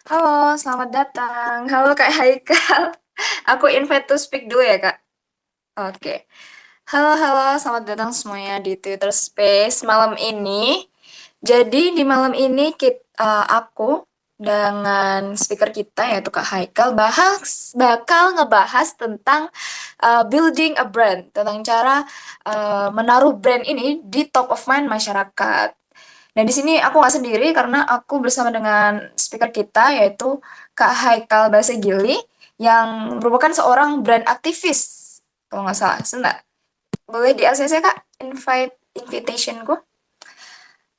Halo, selamat datang. Halo Kak Haikal. Aku invite to speak dulu ya Kak. Oke. Halo, selamat datang semuanya di Twitter Space malam ini. Jadi di malam ini aku dengan speaker kita yaitu Kak Haikal bakal ngebahas tentang building a brand, tentang cara menaruh brand ini di top of mind masyarakat. Dan di sini aku nggak sendiri karena aku bersama dengan speaker kita yaitu Kak Haikal Basegili yang merupakan seorang brand aktivis kalau nggak salah. Sebentar, boleh di ACC Kak invitationku?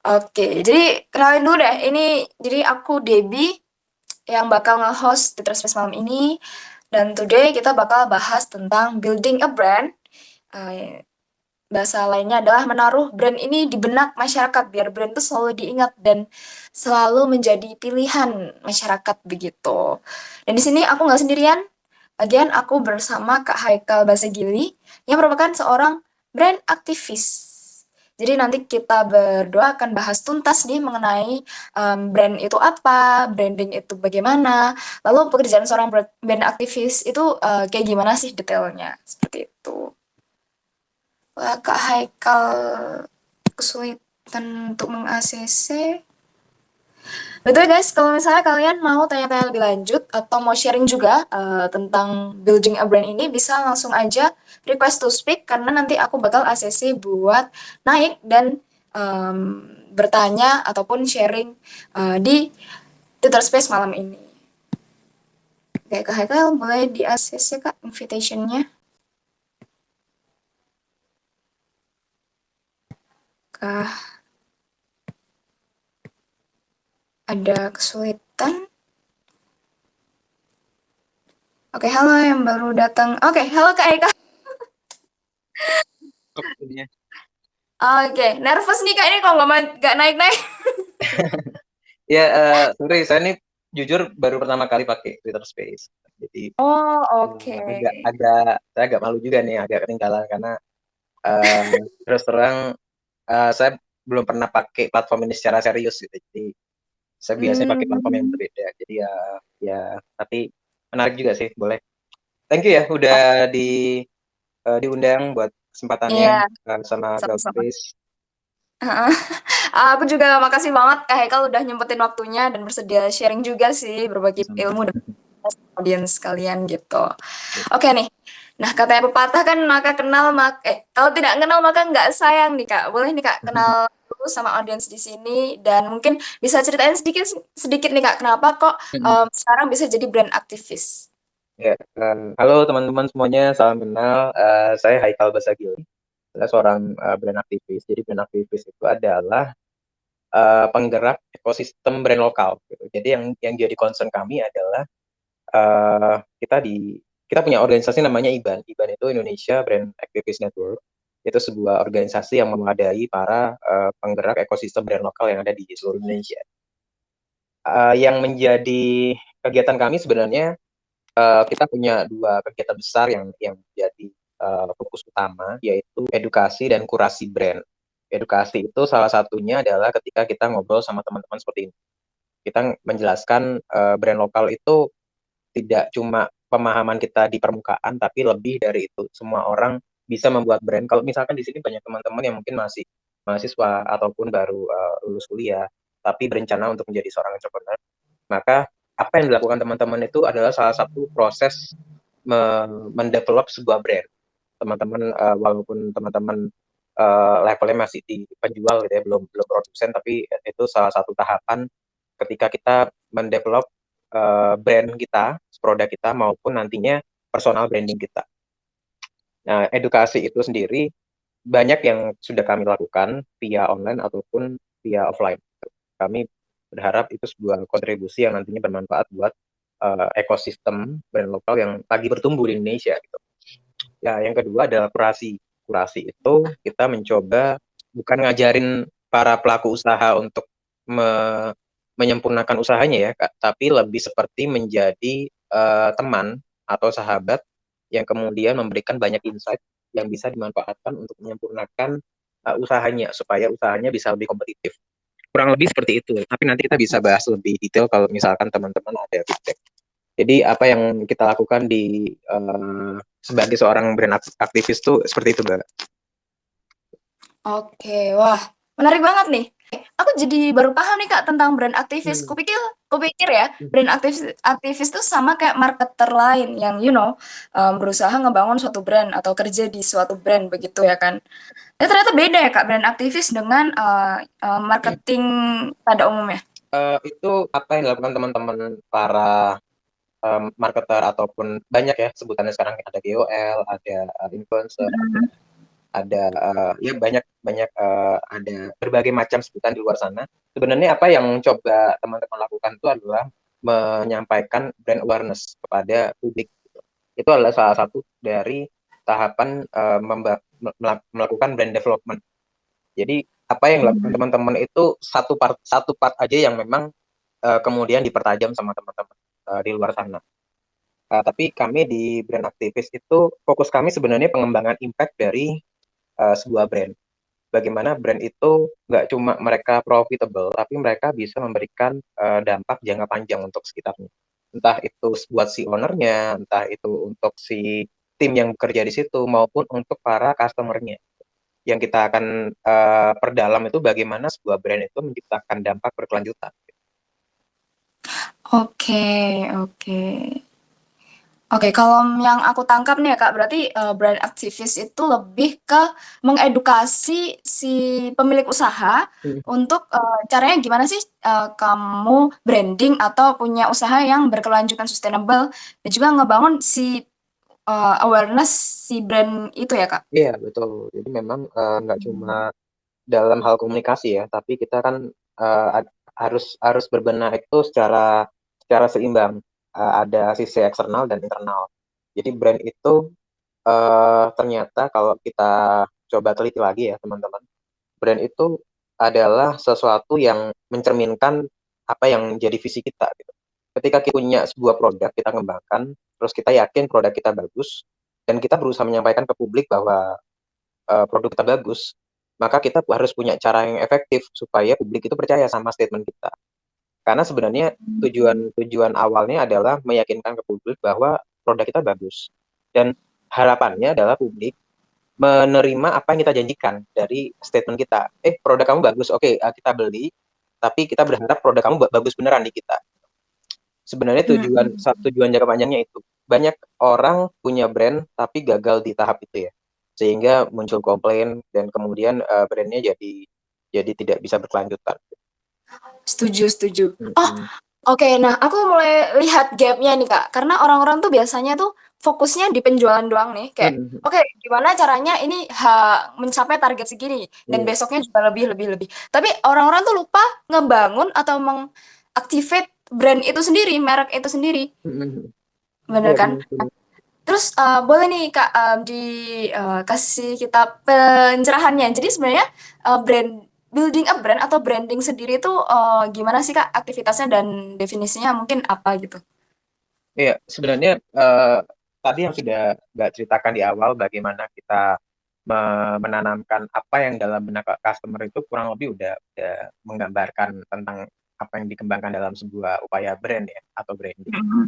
Oke, jadi kenalin dulu deh. Jadi aku Debbie yang bakal nge-host Twitter Space malam ini. Dan today kita bakal bahas tentang building a brand. Eh, Bahasa lainnya adalah menaruh brand ini di benak masyarakat biar brand itu selalu diingat dan selalu menjadi pilihan masyarakat begitu. Dan di sini aku nggak sendirian, bagian aku bersama Kak Haikal Basegili yang merupakan seorang brand aktivis. Jadi nanti kita berdua akan bahas tuntas nih mengenai brand itu apa, branding itu bagaimana, lalu pekerjaan seorang brand aktivis itu kayak gimana sih detailnya, seperti itu. Wah, Kak Haikal kesulitan untuk meng-ACC. Betul guys, kalau misalnya kalian mau tanya-tanya lebih lanjut atau mau sharing juga tentang building a brand ini, bisa langsung aja request to speak karena nanti aku bakal ACC buat naik dan bertanya ataupun sharing di Twitter Space malam ini. Oke, Kak Haikal boleh di ACC Kak invitation-nya. Kah ada kesulitan? Oke, halo yang baru datang. Oke, halo Kak Haikal. Jadinya. Oke, nervous nih Kak ini kalau nggak naik-naik. Ya, sorry, saya ini jujur baru pertama kali pakai Twitter Space. Jadi Oh, oke. saya agak malu juga nih, agak ketinggalan karena eh, terus terang saya belum pernah pakai platform ini secara serius gitu. Jadi saya biasanya pakai platform yang Hmm, berbeda. Jadi ya, tapi menarik juga sih, boleh. Thank you ya, udah di diundang buat kesempatannya iya, sama Girl sama-sama. Space. Heeh. Aku juga makasih banget Kak Haikal udah nyempetin waktunya dan bersedia sharing juga sih berbagi ilmu Sama. dengan audiens kalian gitu. Oke nih. Nah, katanya pepatah kan maka kenal kalau tidak kenal maka nggak sayang nih Kak. Boleh nih Kak kenal dulu sama audiens di sini dan mungkin bisa ceritain sedikit sedikit nih Kak kenapa kok sekarang bisa jadi brand aktivis. Ya, halo teman-teman semuanya, salam kenal. Saya Haikal Basagil. Saya seorang brand aktivis. Jadi brand aktivis itu adalah penggerak ekosistem brand lokal. Gitu. Jadi yang jadi concern kami adalah uh, kita di kita punya organisasi namanya IBAN. IBAN itu Indonesia Brand Activist Network. Itu sebuah organisasi yang memadai para penggerak ekosistem brand lokal yang ada di seluruh Indonesia. Yang menjadi kegiatan kami sebenarnya kita punya dua kegiatan besar yang menjadi fokus utama, yaitu edukasi dan kurasi brand. Edukasi itu salah satunya adalah ketika kita ngobrol sama teman-teman seperti ini. Kita menjelaskan brand lokal itu tidak cuma pemahaman kita di permukaan, tapi lebih dari itu. Semua orang bisa membuat brand. Kalau misalkan di sini banyak teman-teman yang mungkin masih mahasiswa ataupun baru lulus kuliah, tapi berencana untuk menjadi seorang entrepreneur, maka apa yang dilakukan teman-teman itu adalah salah satu proses mendevelop sebuah brand. Teman-teman walaupun teman-teman levelnya masih di penjual gitu ya, belum belum produsen, tapi itu salah satu tahapan ketika kita mendevelop brand kita, produk kita maupun nantinya personal branding kita. Nah, edukasi itu sendiri banyak yang sudah kami lakukan via online ataupun via offline. Kami berharap itu sebuah kontribusi yang nantinya bermanfaat buat ekosistem brand lokal yang lagi bertumbuh di Indonesia gitu. Ya, yang kedua adalah kurasi. Kurasi itu kita mencoba bukan ngajarin para pelaku usaha untuk menyempurnakan usahanya ya, Kak, tapi lebih seperti menjadi teman atau sahabat yang kemudian memberikan banyak insight yang bisa dimanfaatkan untuk menyempurnakan usahanya supaya usahanya bisa lebih kompetitif. kurang lebih seperti itu. Tapi nanti kita bisa bahas lebih detail kalau misalkan teman-teman ada feedback. Jadi apa yang kita lakukan di sebagai seorang brand aktivis tuh seperti itu, Mbak. Oke, wah menarik banget nih. Aku jadi baru paham nih Kak tentang brand aktivis. Hmm. Kupikir ya, brand aktivis aktivis itu sama kayak marketer lain yang berusaha ngebangun suatu brand atau kerja di suatu brand begitu ya kan. Ternyata beda ya Kak brand aktivis dengan marketing pada umumnya. Itu apa yang dilakukan teman-teman para marketer ataupun banyak ya sebutannya sekarang ada KOL, ada influencer, Mhm. ada ya banyak banyak ada berbagai macam sebutan di luar sana. Sebenarnya apa yang coba teman-teman lakukan itu adalah menyampaikan brand awareness kepada publik. Itu adalah salah satu dari tahapan melakukan brand development. Jadi apa yang dilakukan Mhm. teman-teman itu satu part aja yang memang kemudian dipertajam sama teman-teman di luar sana. Tapi kami di brand aktivis itu fokus kami sebenarnya pengembangan impact dari sebuah brand. Bagaimana brand itu nggak cuma mereka profitable, tapi mereka bisa memberikan dampak jangka panjang untuk sekitarnya. Entah itu buat si ownernya, entah itu untuk si tim yang bekerja di situ, maupun untuk para customernya. Yang kita akan perdalam itu bagaimana sebuah brand itu menciptakan dampak berkelanjutan. Oke, oke. Oke, kalau yang aku tangkap nih ya Kak, berarti brand aktivis itu lebih ke mengedukasi si pemilik usaha Hmm. untuk caranya gimana sih kamu branding atau punya usaha yang berkelanjutan sustainable dan juga ngebangun si awareness si brand itu ya Kak. Iya, betul. Jadi memang nggak cuma dalam hal komunikasi ya, tapi kita kan harus harus berbenah itu secara secara seimbang. Ada sisi eksternal dan internal. Jadi brand itu ternyata kalau kita coba teliti lagi ya teman-teman, brand itu adalah sesuatu yang mencerminkan apa yang jadi visi kita gitu. Ketika kita punya sebuah produk kita kembangkan, terus kita yakin produk kita bagus, dan kita berusaha menyampaikan ke publik bahwa produk kita bagus, maka kita harus punya cara yang efektif supaya publik itu percaya sama statement kita. Karena sebenarnya tujuan awalnya adalah meyakinkan ke publik bahwa produk kita bagus. Dan harapannya adalah publik menerima apa yang kita janjikan dari statement kita. Produk kamu bagus, oke, kita beli, tapi kita berharap produk kamu bagus beneran di kita. Sebenarnya tujuan jangka panjangnya itu. Banyak orang punya brand tapi gagal di tahap itu ya. Sehingga muncul komplain dan kemudian brandnya jadi tidak bisa berkelanjutan. Setuju, setuju. Oh, Mm-mm. oke. Nah, aku mulai lihat gapnya nih, Kak. Karena orang-orang tuh biasanya tuh fokusnya di penjualan doang nih. Kayak, Mm-mm. oke, gimana caranya ini mencapai target segini. Dan Iya. besoknya juga lebih, lebih, lebih. Tapi orang-orang tuh lupa ngebangun atau mengactivate brand itu sendiri, merek itu sendiri. Mm-mm. Bener Iya, kan? benar. Terus boleh nih Kak dikasih kita pencerahannya. Jadi sebenarnya building a brand atau branding sendiri itu gimana sih Kak aktivitasnya dan definisinya mungkin apa gitu? Iya, sebenarnya tadi yang sudah Mbak ceritakan di awal bagaimana kita menanamkan apa yang dalam benak customer itu kurang lebih udah menggambarkan tentang apa yang dikembangkan dalam sebuah upaya brand ya atau branding. Mhm.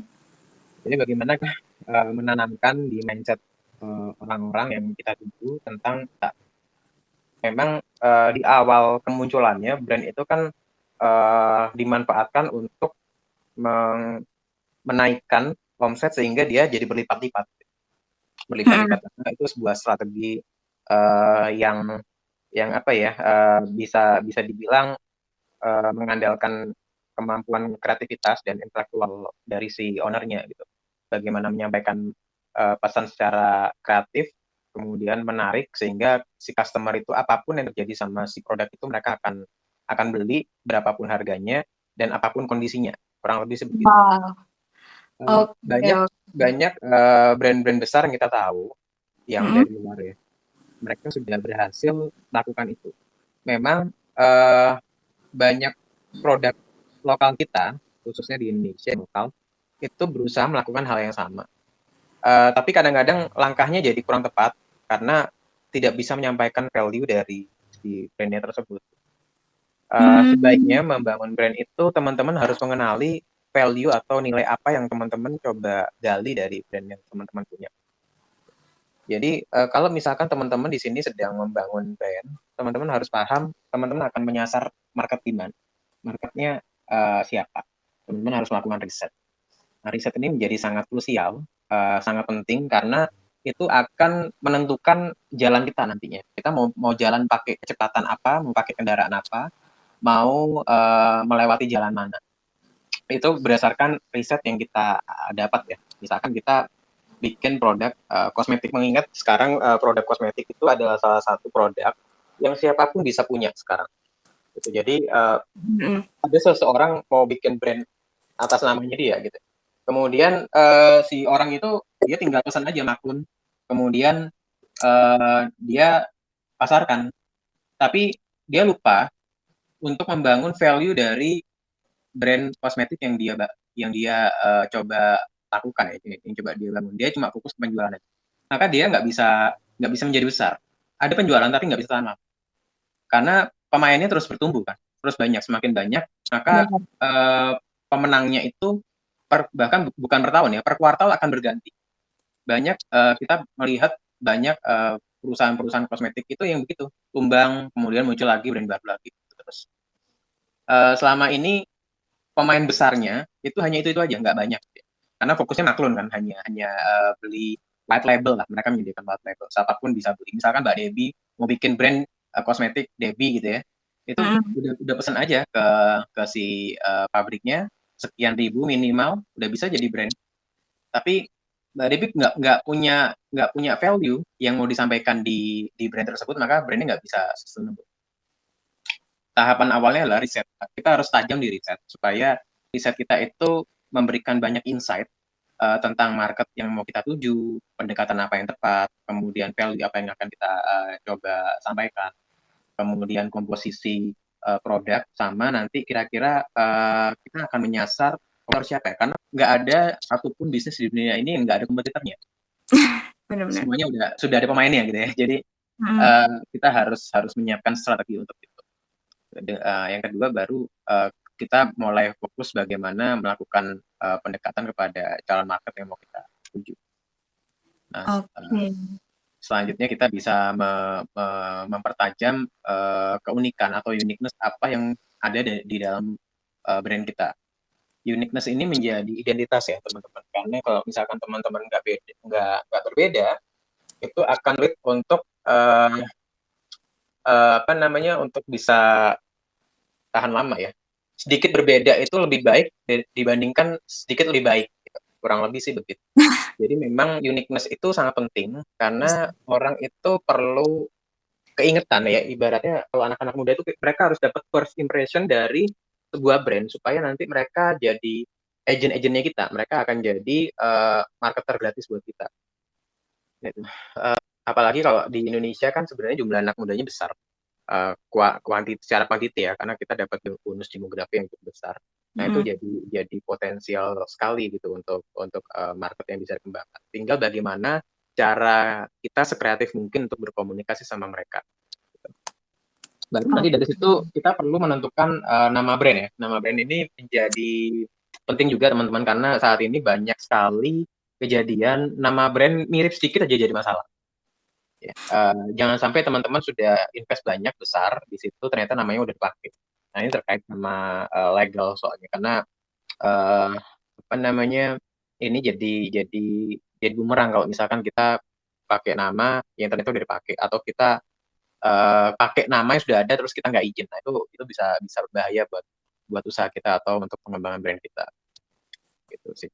Jadi bagaimana menanamkan di mindset orang-orang yang kita tuju tentang memang di awal kemunculannya brand itu kan dimanfaatkan untuk menaikkan omset sehingga dia jadi berlipat-lipat. Berlipat-lipat Mhm. karena itu sebuah strategi yang apa ya bisa bisa dibilang mengandalkan kemampuan kreativitas dan intelektual dari si ownernya gitu. Bagaimana menyampaikan pesan secara kreatif, kemudian menarik sehingga si customer itu apapun yang terjadi sama si produk itu mereka akan beli berapapun harganya dan apapun kondisinya. Kurang lebih seperti itu. Wow. Oke, Banyak oke. banyak brand-brand besar yang kita tahu yang Mhm. dari luar ya, mereka sudah berhasil melakukan itu. Memang eh, banyak produk lokal kita, khususnya di Indonesia lokal, itu berusaha melakukan hal yang sama. Tapi kadang-kadang langkahnya jadi kurang tepat karena tidak bisa menyampaikan value dari si brandnya tersebut. Sebaiknya Mmm. membangun brand itu teman-teman harus mengenali value atau nilai apa yang teman-teman coba gali dari brand yang teman-teman punya. Jadi kalau misalkan teman-teman di sini sedang membangun brand, teman-teman harus paham teman-teman akan menyasar market di mana, marketnya siapa. Teman-teman harus melakukan riset. Nah, riset ini menjadi sangat krusial, sangat penting karena itu akan menentukan jalan kita nantinya. Kita mau jalan pakai kecepatan apa, mau pakai kendaraan apa, mau melewati jalan mana. Itu berdasarkan riset yang kita dapat ya. Misalkan kita bikin produk kosmetik, mengingat sekarang produk kosmetik itu adalah salah satu produk yang siapapun bisa punya sekarang. Gitu. Jadi Mhm. ada seseorang mau bikin brand atas namanya dia gitu. Kemudian si orang itu dia tinggal pesan aja maklun, kemudian dia pasarkan, tapi dia lupa untuk membangun value dari brand kosmetik yang dia coba lakukan ya, yang coba dia bangun. Dia cuma fokus ke penjualan aja. Maka dia nggak bisa menjadi besar. Ada penjualan tapi nggak bisa tahan lama. Karena pemainnya terus bertumbuh kan, terus banyak, semakin banyak, maka Benar. pemenangnya itu bahkan bukan per tahun ya, per kuartal akan berganti. Banyak kita melihat banyak perusahaan-perusahaan kosmetik itu yang begitu, tumbang, kemudian muncul lagi brand baru lagi. Terus selama ini pemain besarnya itu hanya itu aja, nggak banyak. Karena fokusnya maklun kan, hanya hanya beli white label lah. Mereka menyediakan white label. Siapapun bisa beli. Misalkan Mbak Debbie mau bikin brand kosmetik Debbie gitu ya, itu Mhm. udah pesan aja ke si pabriknya sekian ribu minimal udah bisa jadi brand. Tapi Mbak Debbie nggak punya value yang mau disampaikan di brand tersebut, maka brandnya nggak bisa sustainable. Tahapan awalnya adalah riset. Kita harus tajam di riset supaya riset kita itu memberikan banyak insight tentang market yang mau kita tuju, pendekatan apa yang tepat, kemudian value apa yang akan kita coba sampaikan, kemudian komposisi produk, sama nanti kira-kira kita akan menyasar kompetitor siapa ya? Karena nggak ada satupun bisnis di dunia ini yang nggak ada kompetitornya. Benar benar. Semuanya sudah ada pemainnya gitu ya. Jadi Mhm. kita harus harus menyiapkan strategi untuk itu. Yang kedua baru kita mulai fokus bagaimana melakukan pendekatan kepada calon market yang mau kita tuju. Nah, Oke. selanjutnya kita bisa mempertajam keunikan atau uniqueness apa yang ada di dalam brand kita. Uniqueness ini menjadi identitas ya teman-teman. Karena kalau misalkan teman-teman nggak berbeda, itu akan sulit untuk apa namanya, untuk bisa tahan lama ya. Sedikit berbeda itu lebih baik dibandingkan sedikit lebih baik. Gitu. Kurang lebih sih begitu. Jadi memang uniqueness itu sangat penting karena orang itu perlu keingetan ya. Ibaratnya kalau anak-anak muda itu mereka harus dapat first impression dari sebuah brand supaya nanti mereka jadi agent-agentnya kita. Mereka akan jadi marketer gratis buat kita. Gitu. Apalagi kalau di Indonesia kan sebenarnya jumlah anak mudanya besar. Secara kuantiti ya, karena kita dapat bonus demografi yang cukup besar. Nah itu Mhm. jadi potensial sekali gitu untuk market yang bisa dikembangkan. Tinggal bagaimana cara kita sekreatif mungkin untuk berkomunikasi sama mereka. Baru nanti dari Oke. situ kita perlu menentukan nama brand ya. Nama brand ini menjadi penting juga teman-teman karena saat ini banyak sekali kejadian nama brand mirip sedikit aja jadi masalah. Ya. Jangan sampai teman-teman sudah invest banyak besar di situ ternyata namanya udah dipakai. Nah ini terkait sama legal soalnya karena uh, apa namanya ini jadi bumerang kalau misalkan kita pakai nama yang ternyata udah dipakai atau kita pakai nama yang sudah ada terus kita nggak izin. Nah itu bisa bisa berbahaya buat buat usaha kita atau untuk pengembangan brand kita gitu sih.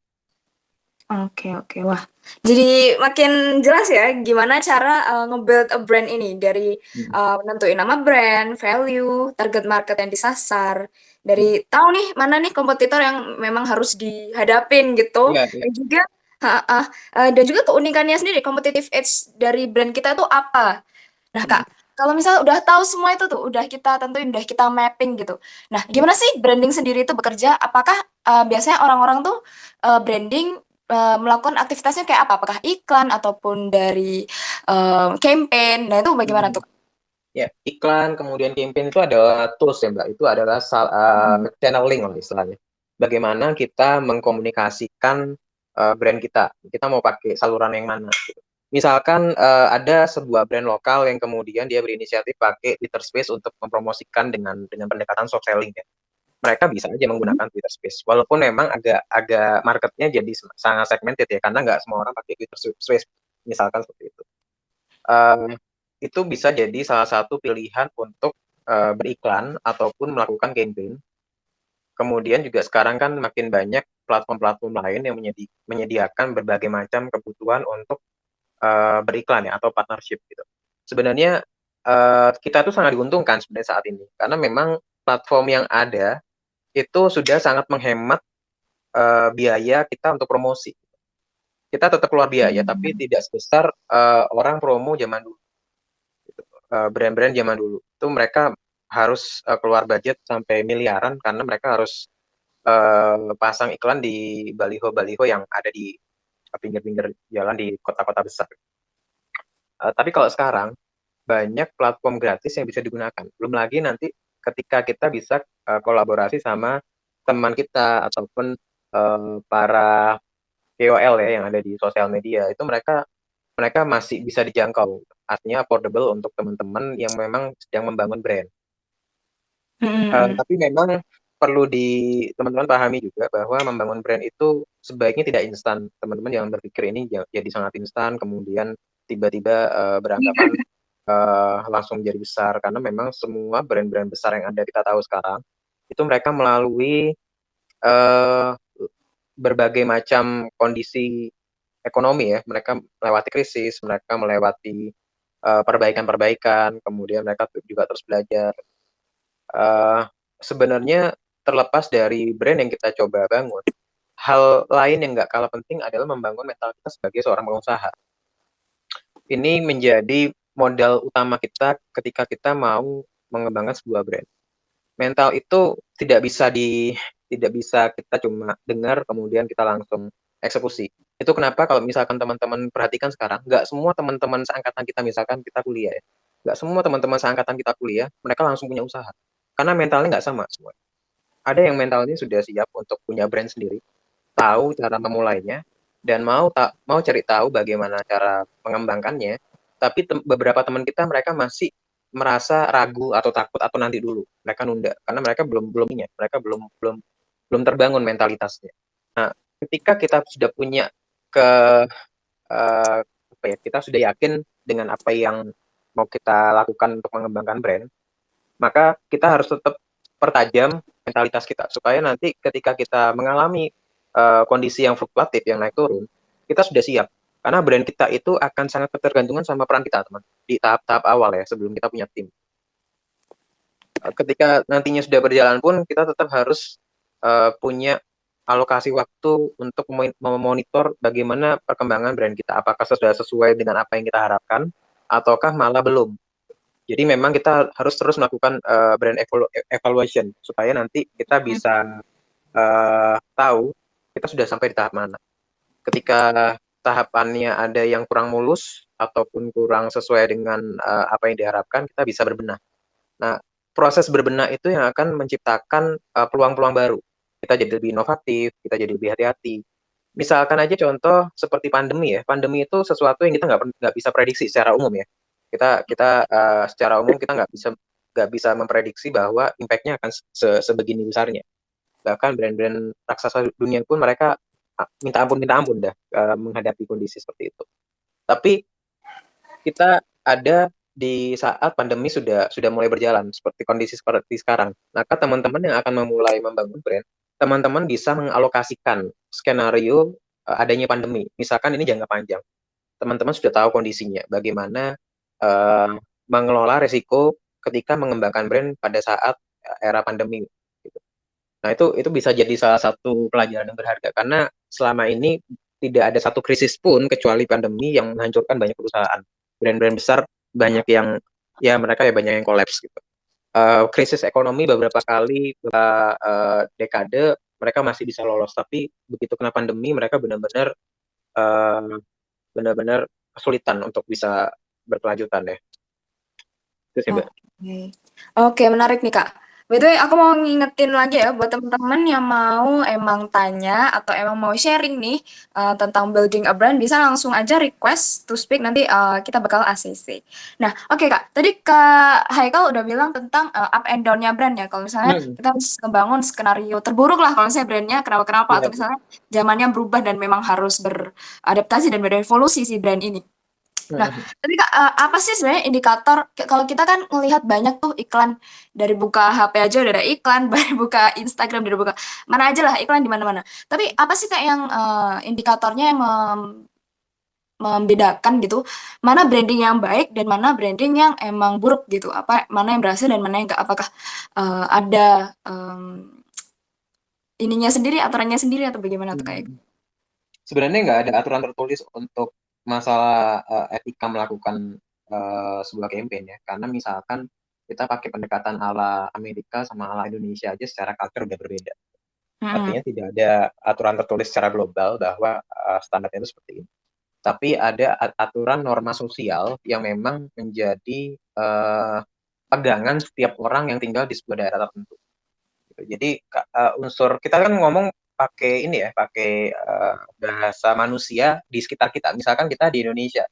Oke oke. Wah, jadi makin jelas ya gimana cara, nge-build a brand ini dari, Hmm. nentuin nama brand, value, target market yang disasar, dari tahu nih mana nih kompetitor yang memang harus dihadapin gitu, Iya, iya. dan juga heeh, dan juga keunikannya sendiri, competitive edge dari brand kita itu apa. Nah Hmm. Kak, kalau misal udah tahu semua itu tuh, udah kita tentuin, udah kita mapping gitu. Nah, Ya. gimana sih branding sendiri itu bekerja? Apakah, biasanya orang-orang tuh, branding, melakukan aktivitasnya kayak apa? Apakah iklan ataupun dari, campaign? Nah, itu bagaimana Hmm. tuh? Ya, iklan kemudian campaign itu adalah tools ya Mbak, itu adalah Mhm. channeling lah istilahnya. Bagaimana kita mengkomunikasikan brand kita, kita mau pakai saluran yang mana. Gitu. Misalkan ada sebuah brand lokal yang kemudian dia berinisiatif pakai Twitter Space untuk mempromosikan dengan pendekatan soft selling ya. Mereka bisa aja Mhm. menggunakan Twitter Space, walaupun memang agak agak marketnya jadi sangat segmented ya, karena nggak semua orang pakai Twitter Space, misalkan seperti itu. Eee, itu bisa jadi salah satu pilihan untuk, beriklan ataupun melakukan campaign. Kemudian juga sekarang kan makin banyak platform-platform lain yang menyediakan berbagai macam kebutuhan untuk, beriklan ya atau partnership gitu. Sebenarnya, kita tuh sangat diuntungkan sebenarnya saat ini, karena memang platform yang ada itu sudah sangat menghemat, biaya kita untuk promosi. Kita tetap keluar biaya, tapi Mmm. tidak sebesar, orang promo zaman dulu. Brand-brand zaman dulu. Itu mereka harus, keluar budget sampai miliaran karena mereka harus, pasang iklan di baliho-baliho yang ada di pinggir-pinggir jalan di kota-kota besar. Tapi kalau sekarang banyak platform gratis yang bisa digunakan. Belum lagi nanti ketika kita bisa, kolaborasi sama teman kita ataupun, para KOL ya yang ada di sosial media, itu mereka mereka masih bisa dijangkau, artinya affordable untuk teman-teman yang memang sedang membangun brand. Mhm mhm. Tapi memang perlu teman-teman pahami juga bahwa membangun brand itu sebaiknya tidak instan. Teman-teman jangan berpikir ini jadi sangat instan, kemudian tiba-tiba, beranggapan, langsung jadi besar, karena memang semua brand-brand besar yang ada kita tahu sekarang, itu mereka melalui, eee, berbagai macam kondisi ekonomi ya. Mereka melewati krisis, mereka melewati, perbaikan-perbaikan, kemudian mereka juga terus belajar. Eee, sebenarnya terlepas dari brand yang kita coba bangun, hal lain yang nggak kalah penting adalah membangun mental kita sebagai seorang pengusaha. Ini menjadi modal utama kita ketika kita mau mengembangkan sebuah brand. Mental itu tidak bisa kita cuma dengar kemudian kita langsung eksekusi. Itu kenapa kalau misalkan teman-teman perhatikan sekarang, nggak semua teman-teman seangkatan kita misalkan kita kuliah ya, nggak semua teman-teman seangkatan kita kuliah, mereka langsung punya usaha. Karena mentalnya nggak sama semua. Ada yang mentalnya sudah siap untuk punya brand sendiri, tahu cara memulainya, dan mau cari tahu bagaimana cara mengembangkannya, tapi beberapa teman kita mereka masih merasa ragu atau takut atau nanti dulu, mereka nunda karena mereka belum belum ini ya, mereka belum belum belum terbangun mentalitasnya. Nah, ketika kita sudah punya ke apa ya, kita sudah yakin dengan apa yang mau kita lakukan untuk mengembangkan brand, maka kita harus tetap pertajam mentalitas kita, supaya nanti ketika kita mengalami, kondisi yang fluktuatif, yang naik turun, kita sudah siap. Karena brand kita itu akan sangat ketergantungan sama peran kita, teman, di tahap-tahap awal ya, sebelum kita punya tim. Ketika nantinya sudah berjalan pun, kita tetap harus, punya alokasi waktu untuk memonitor bagaimana perkembangan brand kita. Apakah sudah sesuai dengan apa yang kita harapkan, ataukah malah belum. Jadi memang kita harus terus melakukan, brand evaluation supaya nanti kita Mhm. bisa, tahu kita sudah sampai di tahap mana. Ketika tahapannya ada yang kurang mulus ataupun kurang sesuai dengan, apa yang diharapkan, kita bisa berbenah. Nah, proses berbenah itu yang akan menciptakan, peluang-peluang baru. Kita jadi lebih inovatif, kita jadi lebih hati-hati. Misalkan aja contoh seperti pandemi ya, pandemi itu sesuatu yang kita nggak bisa prediksi secara umum ya. Kita kita, secara umum kita nggak bisa memprediksi bahwa impact-nya akan sebegini besarnya. Bahkan brand-brand raksasa dunia pun mereka, minta ampun dah, menghadapi kondisi seperti itu. Tapi kita ada di saat pandemi sudah mulai berjalan seperti kondisi seperti sekarang. Maka teman-teman yang akan memulai membangun brand, teman-teman bisa mengalokasikan skenario, adanya pandemi. Misalkan ini jangka panjang, teman-teman sudah tahu kondisinya, bagaimana, eee, mengelola resiko ketika mengembangkan brand pada saat, era pandemi, gitu. Nah itu bisa jadi salah satu pelajaran yang berharga, karena selama ini tidak ada satu krisis pun kecuali pandemi yang menghancurkan banyak perusahaan. Brand-brand besar banyak yang ya mereka ya banyak yang kolaps gitu. Krisis ekonomi beberapa kali, dekade mereka masih bisa lolos, tapi begitu kena pandemi mereka benar-benar, eee, benar-benar kesulitan untuk bisa berkelanjutan ya. Itu sih, Mbak. Oke. Oke, menarik nih, Kak. By the way, aku mau ngingetin lagi ya buat teman-teman yang mau emang tanya atau emang mau sharing nih tentang building a brand, bisa langsung aja request to speak, nanti kita bakal ACC. Nah, oke Kak, tadi Kak Haikal udah bilang tentang up and down-nya brand ya. Kalau misalnya Hmm, kita harus ngebangun skenario terburuk lah kalau misalnya brandnya kenapa-kenapa, atau iya, misalnya zamannya berubah dan memang harus beradaptasi dan berevolusi si brand ini. Nah, hmm, tapi Kak, apa sih sebenarnya indikator kalau kita kan melihat banyak tuh iklan dari buka HP aja udah ada iklan, dari buka Instagram, dari buka mana aja lah iklan di mana-mana. Tapi apa sih Kak yang indikatornya yang membedakan gitu, mana branding yang baik dan mana branding yang emang buruk gitu? Apa mana yang berhasil dan mana yang enggak? Apakah ada ininya sendiri, aturannya sendiri atau bagaimana tuh Kak? hmm. Sebenarnya nggak ada aturan tertulis untuk masalah etika melakukan sebuah campaign ya. Karena misalkan kita pakai pendekatan ala Amerika sama ala Indonesia aja secara culture udah berbeda. Mm-mm. Artinya tidak ada aturan tertulis secara global bahwa standarnya itu seperti ini. Tapi ada aturan norma sosial yang memang menjadi pegangan setiap orang yang tinggal di sebuah daerah tertentu gitu. Jadi unsur kita kan ngomong pakai ini ya, pakai bahasa manusia di sekitar kita. Misalkan kita di Indonesia.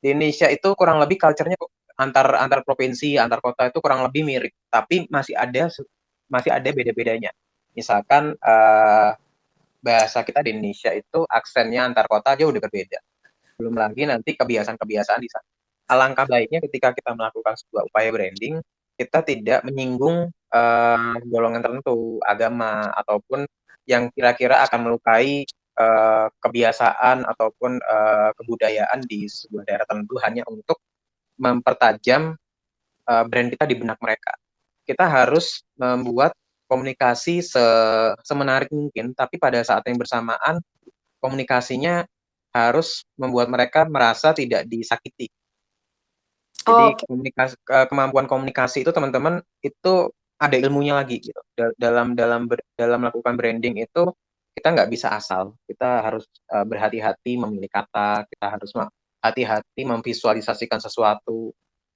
Di Indonesia itu kurang lebih culture-nya antar antar provinsi, antar kota itu kurang lebih mirip, tapi masih ada beda-bedanya. Misalkan bahasa kita di Indonesia itu aksennya antar kota aja udah berbeda. Belum lagi nanti kebiasaan-kebiasaan di sana. Alangkah baiknya ketika kita melakukan sebuah upaya branding, kita tidak menyinggung golongan tertentu, agama, ataupun yang kira-kira akan melukai kebiasaan ataupun kebudayaan di sebuah daerah tertentu hanya untuk mempertajam brand kita di benak mereka. Kita harus membuat komunikasi semenarik mungkin, tapi pada saat yang bersamaan komunikasinya harus membuat mereka merasa tidak disakiti. Jadi Oke. kemampuan komunikasi itu teman-teman itu ada ilmunya lagi gitu. Dalam melakukan branding itu kita nggak bisa asal. Kita harus berhati-hati memilih kata, kita harus hati-hati memvisualisasikan sesuatu.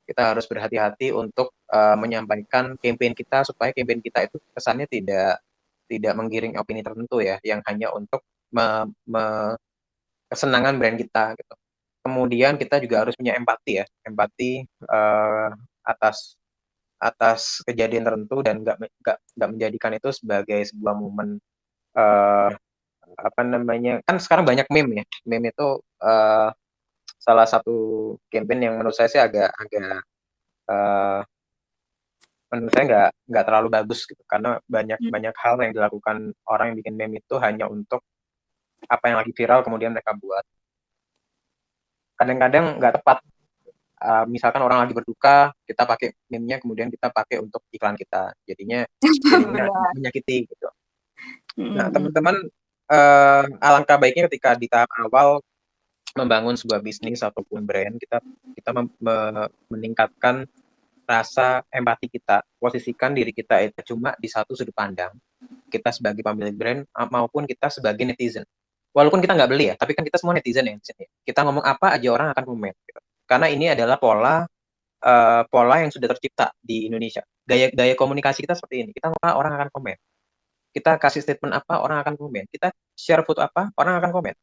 Kita harus berhati-hati untuk menyampaikan campaign kita supaya campaign kita itu kesannya tidak tidak menggiring opini tertentu ya, yang hanya untuk kesenangan brand kita gitu. Kemudian kita juga harus punya empati ya, empati atas atas kejadian tertentu dan nggak menjadikan itu sebagai sebuah momen eh, apa namanya, kan sekarang banyak meme ya, meme itu eh, salah satu campaign yang menurut saya sih agak agak eh, menurut saya nggak terlalu bagus gitu karena banyak banyak hal yang dilakukan orang yang bikin meme itu hanya untuk apa yang lagi viral kemudian mereka buat, kadang-kadang nggak tepat. Misalkan orang lagi berduka, kita pakai meme-nya, kemudian kita pakai untuk iklan kita. Jadinya Benar. menyakiti gitu. Nah, Mm-mm. teman-teman, alangkah baiknya ketika di tahap awal membangun sebuah bisnis ataupun brand, kita kita meningkatkan rasa empati kita, posisikan diri kita itu cuma di satu sudut pandang. Kita sebagai pemilik brand maupun kita sebagai netizen. Walaupun kita nggak beli ya, tapi kan kita semua netizen ya di sini. Kita ngomong apa aja orang akan komen. Gitu. Karena ini adalah pola yang sudah tercipta di Indonesia. Gaya komunikasi kita seperti ini. Kita apa orang akan komen. Kita kasih statement apa orang akan komen. Kita share foto apa orang akan komen.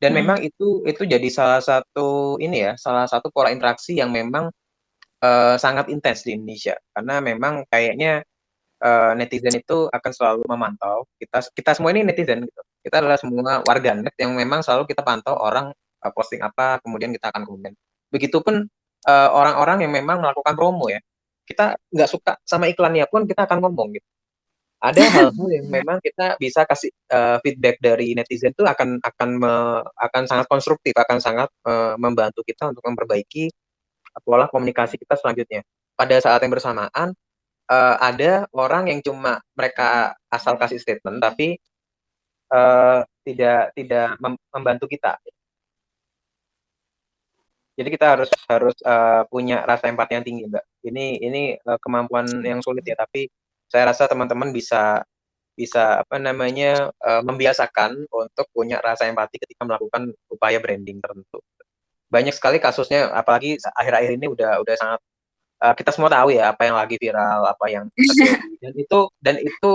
Dan Mm-mm. memang itu jadi salah satu ini ya, salah satu pola interaksi yang memang sangat intens di Indonesia. Karena memang kayaknya netizen itu akan selalu memantau. Kita semua ini netizen gitu. Kita adalah semua warganet yang memang selalu kita pantau orang posting apa, kemudian kita akan komen. Begitupun orang-orang yang memang melakukan promo ya. Kita nggak suka sama iklannya pun kita akan ngomong gitu. Ada hal-hal yang memang kita bisa kasih feedback dari netizen itu akan sangat konstruktif, akan sangat membantu kita untuk memperbaiki pola komunikasi kita selanjutnya. Pada saat yang bersamaan ada orang yang cuma mereka asal kasih statement tapi tidak tidak membantu kita. Jadi kita harus harus punya rasa empati yang tinggi, Mbak. Ini kemampuan yang sulit ya, tapi saya rasa teman-teman bisa bisa apa namanya membiasakan untuk punya rasa empati ketika melakukan upaya branding tertentu. Banyak sekali kasusnya, apalagi akhir-akhir ini udah sangat kita semua tahu ya apa yang lagi viral, apa yang terjadi, dan itu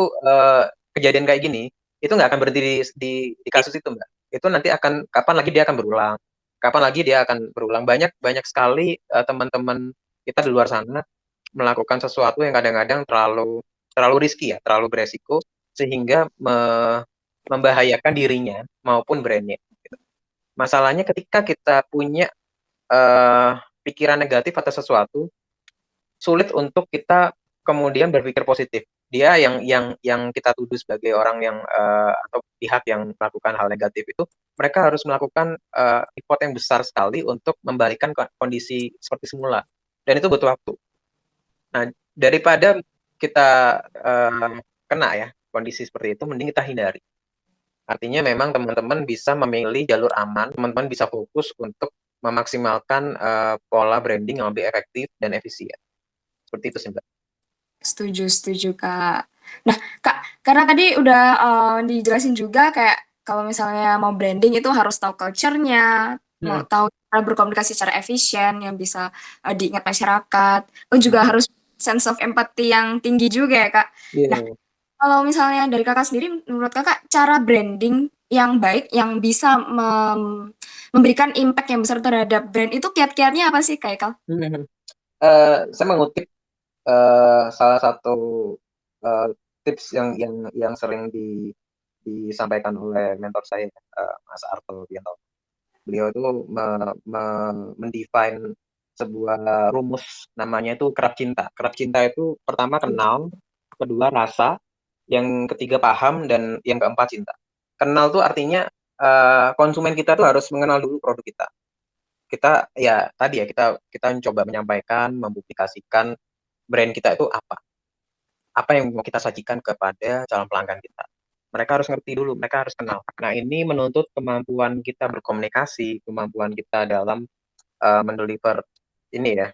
kejadian kayak gini itu nggak akan berhenti di kasus itu, Mbak. Itu nanti akan kapan lagi dia akan berulang, kapan lagi dia akan berulang. Banyak banyak sekali teman-teman kita di luar sana melakukan sesuatu yang kadang-kadang terlalu terlalu risky ya, terlalu beresiko sehingga membahayakan dirinya maupun brandnya. Masalahnya ketika kita punya pikiran negatif atas sesuatu, sulit untuk kita kemudian berpikir positif. Dia yang kita tuduh sebagai orang yang atau pihak yang melakukan hal negatif itu, mereka harus melakukan effort yang besar sekali untuk membalikan kondisi seperti semula. Dan itu butuh waktu. Nah, daripada kita kena ya kondisi seperti itu, mending kita hindari. Artinya memang teman-teman bisa memilih jalur aman, teman-teman bisa fokus untuk memaksimalkan pola branding yang lebih efektif dan efisien. Seperti itu sih, Mbak. Setuju setuju, Kak. Nah, Kak, karena tadi udah, dijelasin juga kayak kalau misalnya mau branding itu harus tahu culture-nya, mau Hmm, tahu cara berkomunikasi secara efisien yang bisa, diingat masyarakat, juga harus sense of empathy yang tinggi juga ya, Kak. Nah, iya. kalau misalnya dari Kakak sendiri, menurut Kakak cara branding yang baik, yang bisa memberikan impact yang besar terhadap brand itu kiat-kiatnya apa sih, Kak Eka? Hmm. Saya mengutip salah satu eh, tips yang sering disampaikan oleh mentor saya, Mas Arto Bianto. Beliau itu mendefine sebuah rumus namanya itu kerap cinta. Kerap cinta itu pertama kenal, kedua rasa, yang ketiga paham, dan yang keempat cinta. Kenal tuh artinya konsumen kita tuh harus mengenal dulu produk kita. Kita ya tadi ya kita kita mencoba menyampaikan, membuktikan brand kita itu apa yang mau kita sajikan kepada calon pelanggan kita. Mereka harus ngerti dulu, mereka harus kenal. Nah, ini menuntut kemampuan kita berkomunikasi, kemampuan kita dalam mendeliver ini ya,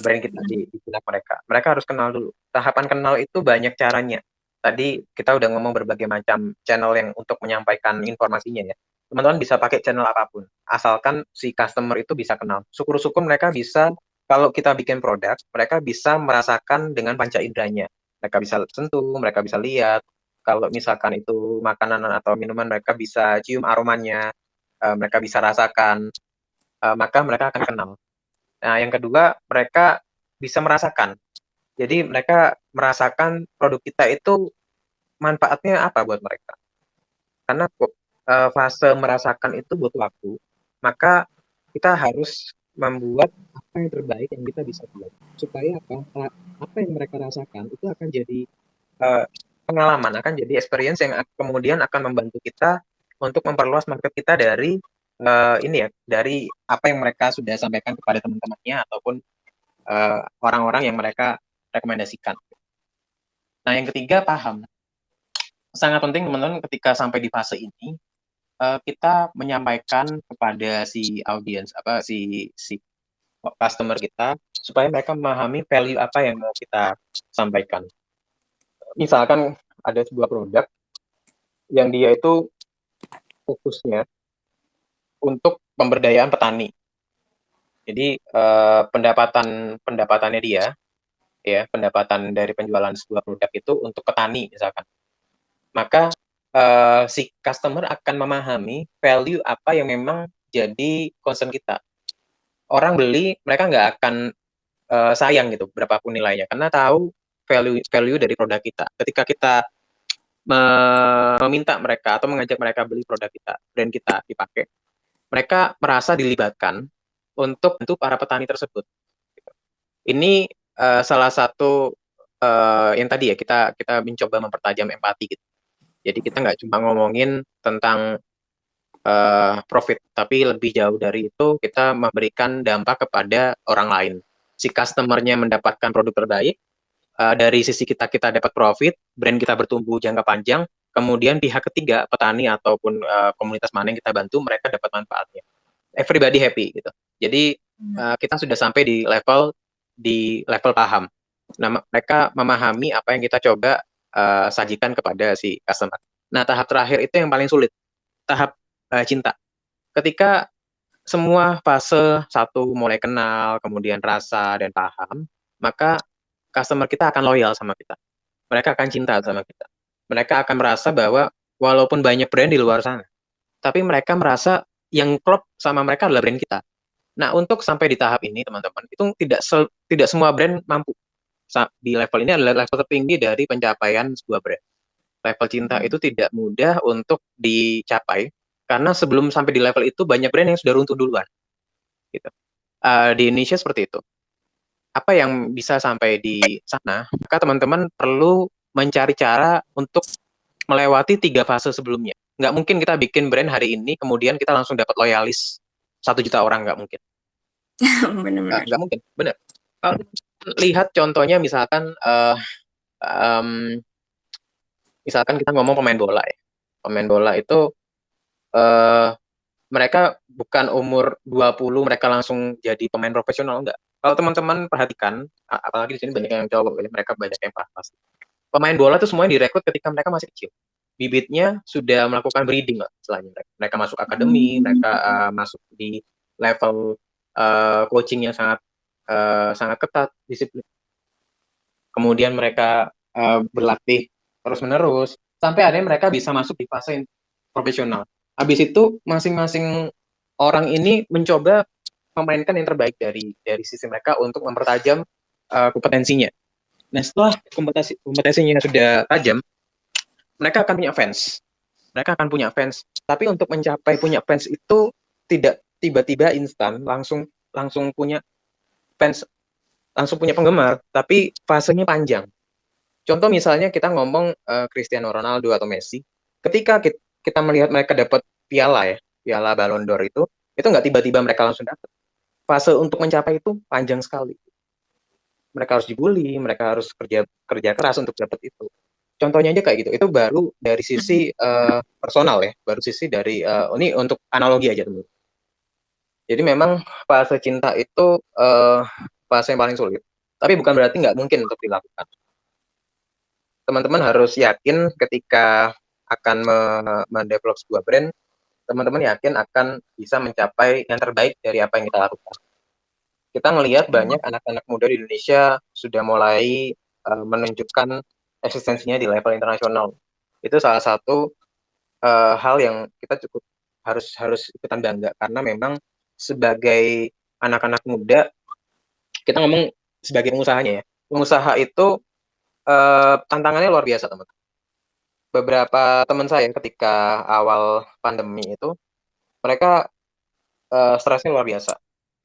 brand kita di benak mereka. Mereka harus kenal dulu. Tahapan kenal itu banyak caranya. Tadi kita udah ngomong berbagai macam channel yang untuk menyampaikan informasinya ya. Teman-teman bisa pakai channel apapun, asalkan si customer itu bisa kenal. Syukur-syukur mereka bisa, kalau kita bikin produk, mereka bisa merasakan dengan panca inderanya. Mereka bisa sentuh, mereka bisa lihat. Kalau misalkan itu makanan atau minuman, mereka bisa cium aromanya, mereka bisa rasakan, maka mereka akan kenal. Nah, yang kedua, mereka bisa merasakan. Jadi mereka merasakan produk kita itu manfaatnya apa buat mereka. Karena fase merasakan itu butuh waktu, maka kita harus membuat apa yang terbaik yang kita bisa buat. Supaya apa? Apa yang mereka rasakan itu akan jadi eh, pengalaman, akan jadi experience yang kemudian akan membantu kita untuk memperluas market kita dari ini ya, dari apa yang mereka sudah sampaikan kepada teman-temannya ataupun orang-orang yang mereka rekomendasikan. Nah, yang ketiga, paham. Sangat penting teman-teman ketika sampai di fase ini, kita menyampaikan kepada si audiens, apa si si customer kita, supaya mereka memahami value apa yang mau kita sampaikan. Misalkan ada sebuah produk yang dia itu fokusnya untuk pemberdayaan petani. Jadi pendapatannya dia, ya pendapatan dari penjualan sebuah produk itu untuk petani misalkan. Maka si customer akan memahami value apa yang memang jadi concern kita. Orang beli, mereka nggak akan sayang gitu berapapun nilainya, karena tahu value value dari produk kita. Ketika kita meminta mereka atau mengajak mereka beli produk kita, brand kita dipakai, mereka merasa dilibatkan untuk bantu para petani tersebut. Ini salah satu yang tadi ya kita kita mencoba mempertajam empati gitu. Jadi kita nggak cuma ngomongin tentang profit, tapi lebih jauh dari itu kita memberikan dampak kepada orang lain. Si customernya mendapatkan produk terbaik, dari sisi kita kita dapat profit, brand kita bertumbuh jangka panjang, kemudian pihak ketiga petani ataupun komunitas mana yang kita bantu mereka dapat manfaatnya. Everybody happy gitu. Jadi kita sudah sampai di level paham. Nah, mereka memahami apa yang kita coba sajikan kepada si customer. Nah, tahap terakhir itu yang paling sulit, tahap cinta. Ketika semua fase satu mulai kenal, kemudian rasa dan paham, maka customer kita akan loyal sama kita. Mereka akan cinta sama kita. Mereka akan merasa bahwa walaupun banyak brand di luar sana, tapi mereka merasa yang klop sama mereka adalah brand kita. Nah, untuk sampai di tahap ini, teman-teman, itu tidak semua brand mampu. Di level ini adalah level tertinggi dari pencapaian sebuah brand. Level cinta itu tidak mudah untuk dicapai, karena sebelum sampai di level itu, banyak brand yang sudah runtuh duluan. Gitu. Di Indonesia seperti itu. Apa yang bisa sampai di sana, maka teman-teman perlu mencari cara untuk melewati 3 fase sebelumnya. Nggak mungkin kita bikin brand hari ini, kemudian kita langsung dapat loyalis 1 juta orang, nggak mungkin. Bener-bener. Nggak mungkin, benar. Kalau lihat contohnya misalkan, em, misalkan kita ngomong pemain bola ya. Pemain bola itu eh, mereka bukan umur 20 mereka langsung jadi pemain profesional, enggak. Kalau teman-teman perhatikan, apalagi di sini banyak yang cowok, ya, mereka banyak yang paham. Pemain bola itu semuanya direkrut ketika mereka masih kecil. Bibitnya sudah melakukan breeding lah, istilahnya. Mereka masuk akademi, mereka masuk di level coaching yang sangat sangat ketat, disiplin. Kemudian mereka berlatih terus-menerus, sampai akhirnya mereka bisa masuk di fase profesional. Habis itu masing-masing orang ini mencoba memainkan yang terbaik dari sisi mereka untuk mempertajam kompetensinya. Nah, setelah kompetensinya sudah tajam, mereka akan punya fans. Mereka akan punya fans. Tapi untuk mencapai punya fans itu tidak tiba-tiba instan, langsung langsung punya fans, langsung punya penggemar, tapi fasenya panjang. Contoh misalnya kita ngomong Cristiano Ronaldo atau Messi, ketika kita melihat mereka dapat piala ya, piala Ballon d'Or itu nggak tiba-tiba mereka langsung dapat. Fase untuk mencapai itu panjang sekali. Mereka harus dibully, mereka harus kerja kerja keras untuk dapat itu. Contohnya aja kayak gitu. Itu baru dari sisi personal ya, baru sisi dari ini untuk analogi aja teman. Jadi memang fase cinta itu fase yang paling sulit. Tapi bukan berarti nggak mungkin untuk dilakukan. Teman-teman harus yakin ketika akan mendevelop sebuah brand, teman-teman yakin akan bisa mencapai yang terbaik dari apa yang kita lakukan. Kita melihat banyak anak-anak muda di Indonesia sudah mulai menunjukkan eksistensinya di level internasional. Itu salah satu hal yang kita cukup harus harus ikutan bangga, karena memang sebagai anak-anak muda, kita ngomong sebagai pengusahanya ya. Pengusaha itu tantangannya luar biasa, teman. Beberapa teman saya ketika awal pandemi itu, mereka stresnya luar biasa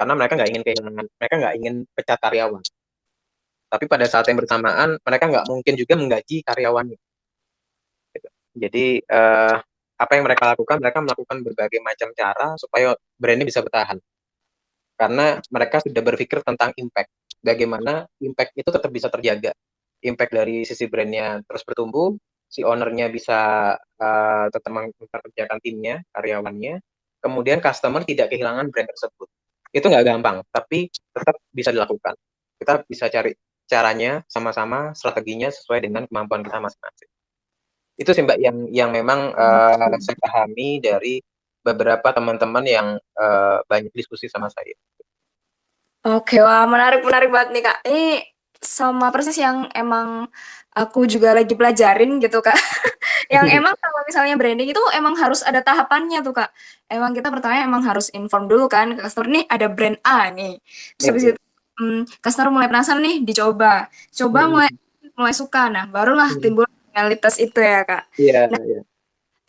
karena mereka nggak ingin kehilangan, mereka nggak ingin pecat karyawan. Tapi pada saat yang bersamaan, mereka nggak mungkin juga menggaji karyawannya. Gitu. Jadi apa yang mereka lakukan? Mereka melakukan berbagai macam cara supaya brandnya bisa bertahan. Karena mereka sudah berpikir tentang impact. Bagaimana impact itu tetap bisa terjaga. Impact dari sisi brandnya terus bertumbuh, si ownernya bisa tetap memperkerjakan timnya, karyawannya, kemudian customer tidak kehilangan brand tersebut. Itu nggak gampang, tapi tetap bisa dilakukan. Kita bisa cari caranya sama-sama, strateginya sesuai dengan kemampuan kita masing-masing. Itu sih Mbak yang memang saya pahami dari beberapa teman-teman yang banyak diskusi sama saya. Oke, wah menarik menarik banget nih Kak. Ini sama persis yang emang aku juga lagi pelajarin gitu Kak. Yang emang kalau misalnya branding itu emang harus ada tahapannya tuh Kak. Emang kita pertama emang harus inform dulu kan ke customer nih ada brand A nih. Terus Iya, habis iya. itu customer mulai penasaran nih dicoba. Coba mulai Mm-mm. mulai suka. Nah, barulah Mm. timbul realitas itu ya Kak. Iya, iya.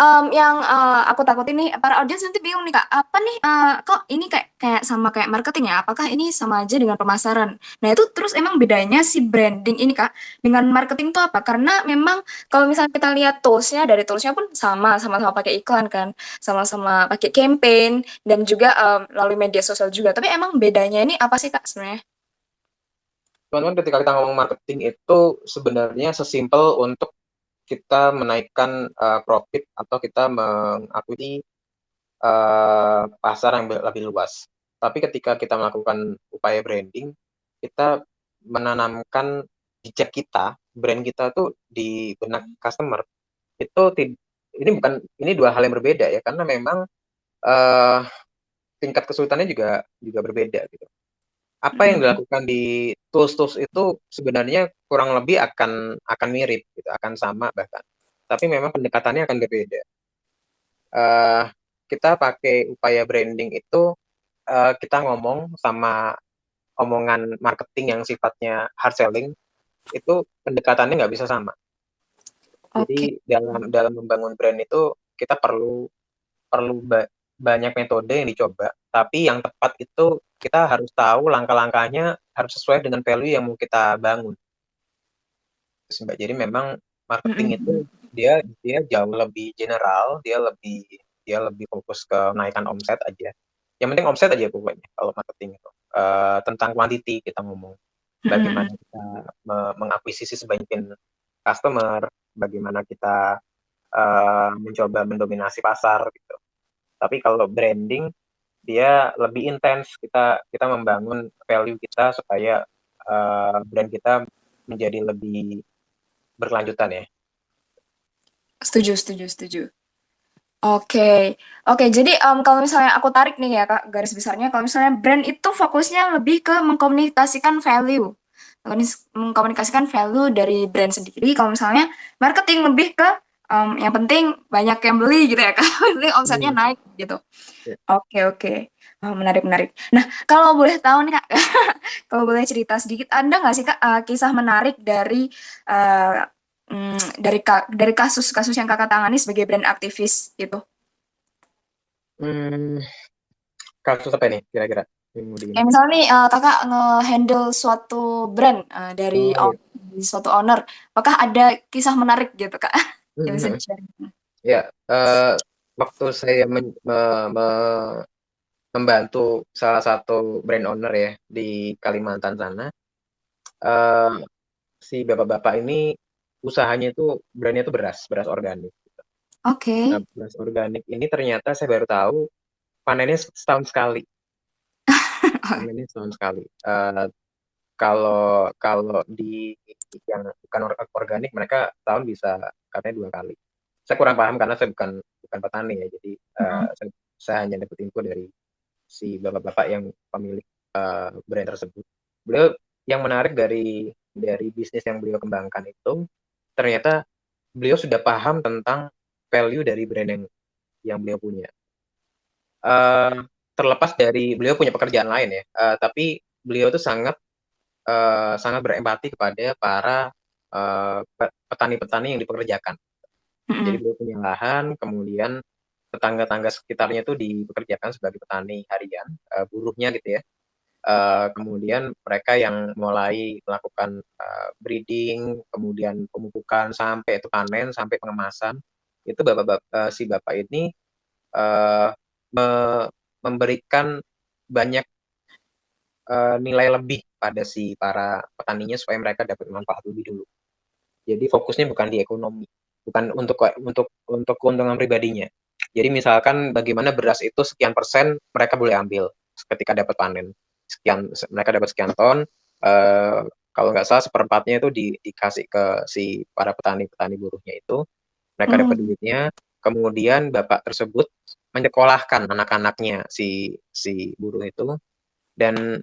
Yang, aku takutin nih para audiens nanti bingung nih Kak, apa nih, kok ini kayak kayak sama kayak marketing ya? Apakah ini sama aja dengan pemasaran? Nah itu terus emang bedanya si branding ini Kak, dengan marketing itu apa? Karena memang kalau misalnya kita lihat tools-nya, dari tools-nya pun sama, sama-sama pakai iklan kan, sama-sama pakai campaign, dan juga, melalui media sosial juga. Tapi emang bedanya ini apa sih Kak sebenarnya? Teman-teman, ketika kita ngomong marketing itu sebenarnya sesimpel untuk kita menaikkan profit atau kita mengakui pasar yang lebih luas. Tapi ketika kita melakukan upaya branding, kita menanamkan jejak kita, brand kita tuh di benak customer. Itu ini bukan, ini dua hal yang berbeda ya, karena memang eh, tingkat kesulitannya juga juga berbeda gitu. apa yang Mhm, dilakukan di tools-tools itu sebenarnya kurang lebih akan mirip gitu, akan sama bahkan. Tapi memang pendekatannya akan berbeda. Eh, kita pakai upaya branding itu kita ngomong sama omongan marketing yang sifatnya hard selling itu pendekatannya nggak bisa sama. Jadi oke. dalam dalam membangun brand itu kita perlu perlu banyak metode yang dicoba, tapi yang tepat itu kita harus tahu langkah-langkahnya harus sesuai dengan value yang mau kita bangun. Terus, Mbak. Jadi memang marketing Mhm, itu mhm. dia dia jauh lebih general, dia lebih fokus ke naikkan omset aja. Yang penting omset aja pokoknya kalau marketing itu. Tentang quantity kita ngomong. Mhm, Bagaimana mhm. kita mengakuisisi sebanyak customer, bagaimana kita mencoba mendominasi pasar gitu. Tapi kalau branding dia lebih intens, kita membangun value kita supaya brand kita menjadi lebih berkelanjutan ya. Setuju, setuju, setuju. Oke, oke. Jadi kalau misalnya aku tarik nih ya Kak, garis besarnya, kalau misalnya brand itu fokusnya lebih ke mengkomunikasikan value, mengkomunikasikan value dari brand sendiri. Kalau misalnya marketing lebih ke yang penting banyak yang beli gitu ya Kak, yang penting omsetnya Hmm. naik gitu. Ya. Oke, oke. Oh, menarik, menarik. Nah, kalau boleh tahu nih Kak, kalau boleh cerita sedikit, ada nggak sih Kak kisah menarik dari eh, dari kasus-kasus yang Kakak tangani sebagai brand aktivis gitu? Hmm, kasus apa ini kira-kira yang mau Kayak digini? misalnya nih Kakak nge-handle suatu brand Oh iya. dari suatu owner, apakah ada kisah menarik gitu Kak yang bisa Mhm. di-share? Ya, waktu saya membantu salah satu brand owner ya di Kalimantan sana, eh, si bapak-bapak ini usahanya itu brandnya itu beras, beras organik. Nah, Oke. beras organik ini ternyata saya baru tahu panennya setahun sekali. Panennya setahun sekali. Kalau kalau di yang bukan organik mereka tahun bisa katanya 2 kali. Saya kurang paham karena saya bukan bukan petani ya, jadi Mhm. saya hanya dapat info dari si bapak-bapak yang pemilik brand tersebut. Beliau yang menarik dari bisnis yang beliau kembangkan itu ternyata beliau sudah paham tentang value dari brand yang beliau punya. Eh, Terlepas dari beliau punya pekerjaan lain ya, tapi beliau itu sangat berempati kepada para petani-petani yang dipekerjakan. Jadi Mhm. beliau punya lahan, kemudian tetangga-tangga sekitarnya itu dipekerjakan sebagai petani harian, buruhnya gitu ya. Kemudian mereka yang mulai melakukan breeding, kemudian pemupukan sampai itu panen, sampai pengemasan, itu si bapak ini eh, me- memberikan banyak nilai lebih pada si para petaninya supaya mereka dapat manfaat lebih dulu. Jadi fokusnya bukan di ekonomi, bukan untuk keuntungan pribadinya. Jadi misalkan bagaimana beras itu sekian persen mereka boleh ambil ketika dapat panen. Mereka dapat sekian ton, eh, kalau nggak salah seperempatnya itu dikasih ke si para petani-petani buruhnya itu, mereka dapat Hmm. duitnya, kemudian bapak tersebut menyekolahkan anak-anaknya si buruh itu, dan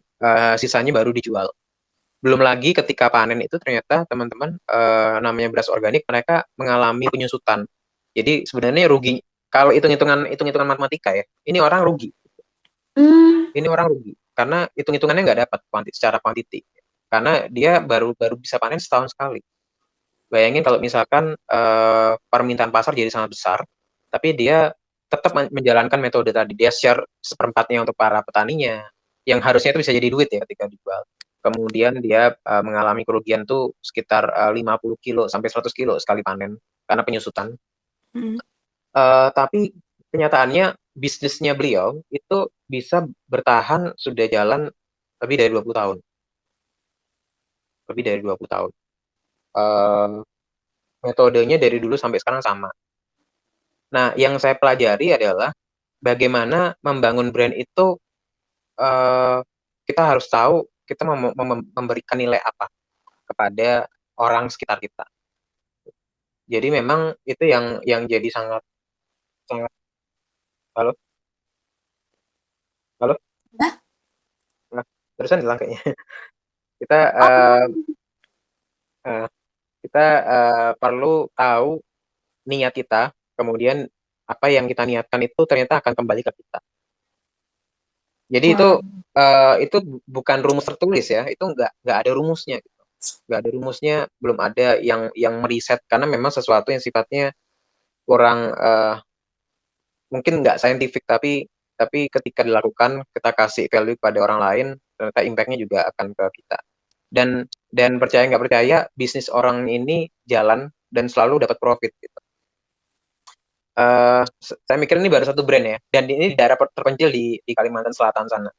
sisanya baru dijual. Belum lagi ketika panen itu ternyata teman-teman namanya beras organik mereka mengalami penyusutan. Jadi sebenarnya rugi kalau hitung-hitungan matematika ya. Ini orang rugi. Hmm. Ini orang rugi karena hitung-hitungannya nggak dapat secara kuantiti. Karena dia baru baru bisa panen setahun sekali. Bayangin kalau misalkan permintaan pasar jadi sangat besar, tapi dia tetap menjalankan metode tadi. Dia share seperempatnya untuk para petaninya, yang harusnya itu bisa jadi duit ya ketika dijual. Kemudian dia mengalami kerugian tuh sekitar 50 kilo sampai 100 kilo sekali panen karena penyusutan. Hmm. Tapi kenyataannya bisnisnya beliau itu bisa bertahan sudah jalan lebih dari 20 tahun. Lebih dari 20 tahun. Eh, Metodenya dari dulu sampai sekarang sama. Nah, yang saya pelajari adalah bagaimana membangun brand itu eh, kita harus tahu kita memberikan nilai apa kepada orang sekitar kita. Jadi memang itu yang jadi sangat sangat halo halo. Nah, Nah, Terusan hilang kayaknya. Kita Oh, eh, kita perlu tahu niat kita, kemudian apa yang kita niatkan itu ternyata akan kembali ke kita. Jadi wah. itu bukan rumus tertulis ya, itu nggak ada rumusnya, gitu. Nggak ada rumusnya, belum ada yang meriset karena memang sesuatu yang sifatnya kurang mungkin nggak saintifik, tapi ketika dilakukan kita kasih value pada orang lain, ternyata impact-nya juga akan ke kita. Dan percaya nggak percaya, bisnis orang ini jalan dan selalu dapat profit gitu. Saya mikir ini baru satu brand ya, dan ini di daerah terpencil di Kalimantan Selatan sana.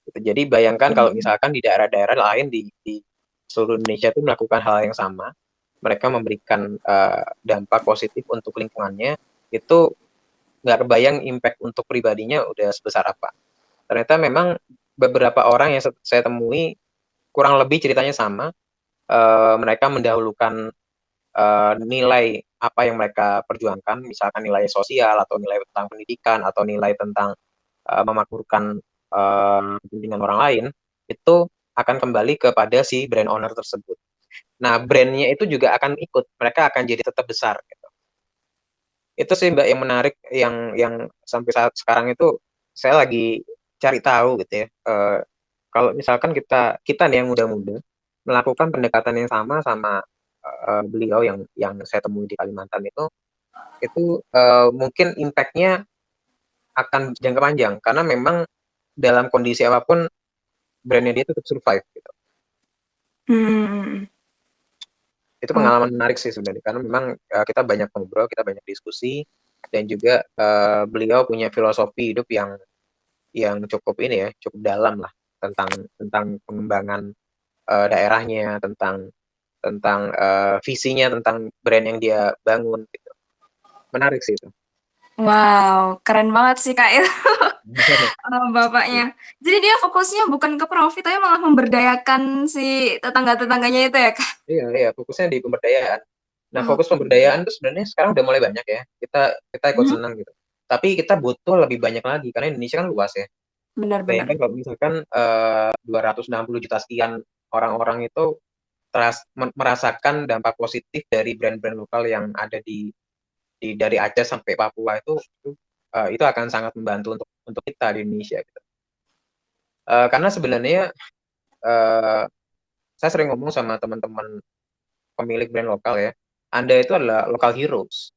Gitu. Jadi bayangkan kalau misalkan di daerah-daerah lain di seluruh Indonesia itu melakukan hal yang sama, mereka memberikan dampak positif untuk lingkungannya, itu nggak kebayang impact untuk pribadinya udah sebesar apa. Ternyata memang beberapa orang yang saya temui kurang lebih ceritanya sama. Mereka mendahulukan nilai apa yang mereka perjuangkan, misalkan nilai sosial atau nilai tentang pendidikan atau nilai tentang memakmurkan kepentingan orang lain, itu akan kembali kepada si brand owner tersebut. Nah, brandnya itu juga akan ikut, mereka akan jadi tetap besar. Gitu. Itu sih Mbak yang menarik, yang sampai saat sekarang itu saya lagi cari tahu gitu ya. Kalau misalkan kita kita nih yang muda-muda melakukan pendekatan yang sama sama beliau yang saya temui di Kalimantan itu mungkin impact-nya akan jangka panjang karena memang dalam kondisi apapun brandnya dia tetap survive gitu. Hmm. Itu Oh, pengalaman menarik sih sebenarnya karena memang kita banyak ngobrol, kita banyak diskusi dan juga beliau punya filosofi hidup yang cukup ini ya, cukup dalam lah tentang tentang pengembangan daerahnya, tentang visinya, tentang brand yang dia bangun gitu. Menarik sih itu. wow, keren banget sih Kak itu, bapaknya. Jadi dia fokusnya bukan ke profit, tapi malah memberdayakan si tetangga-tetangganya itu ya Kak? Iya, iya, fokusnya di pemberdayaan. Nah, fokus Oke. pemberdayaan itu sebenarnya sekarang udah mulai banyak ya. Kita kita ikut Mhm, senang gitu. Tapi kita butuh lebih banyak lagi karena Indonesia kan luas ya. bener Bayangkan bener. kalau misalkan 260 juta sekian orang-orang itu merasakan dampak positif dari brand-brand lokal yang ada dari Aceh sampai Papua itu akan sangat membantu untuk kita di Indonesia gitu. Karena sebenarnya eh, saya sering ngomong sama teman-teman pemilik brand lokal ya, Anda itu adalah local heroes.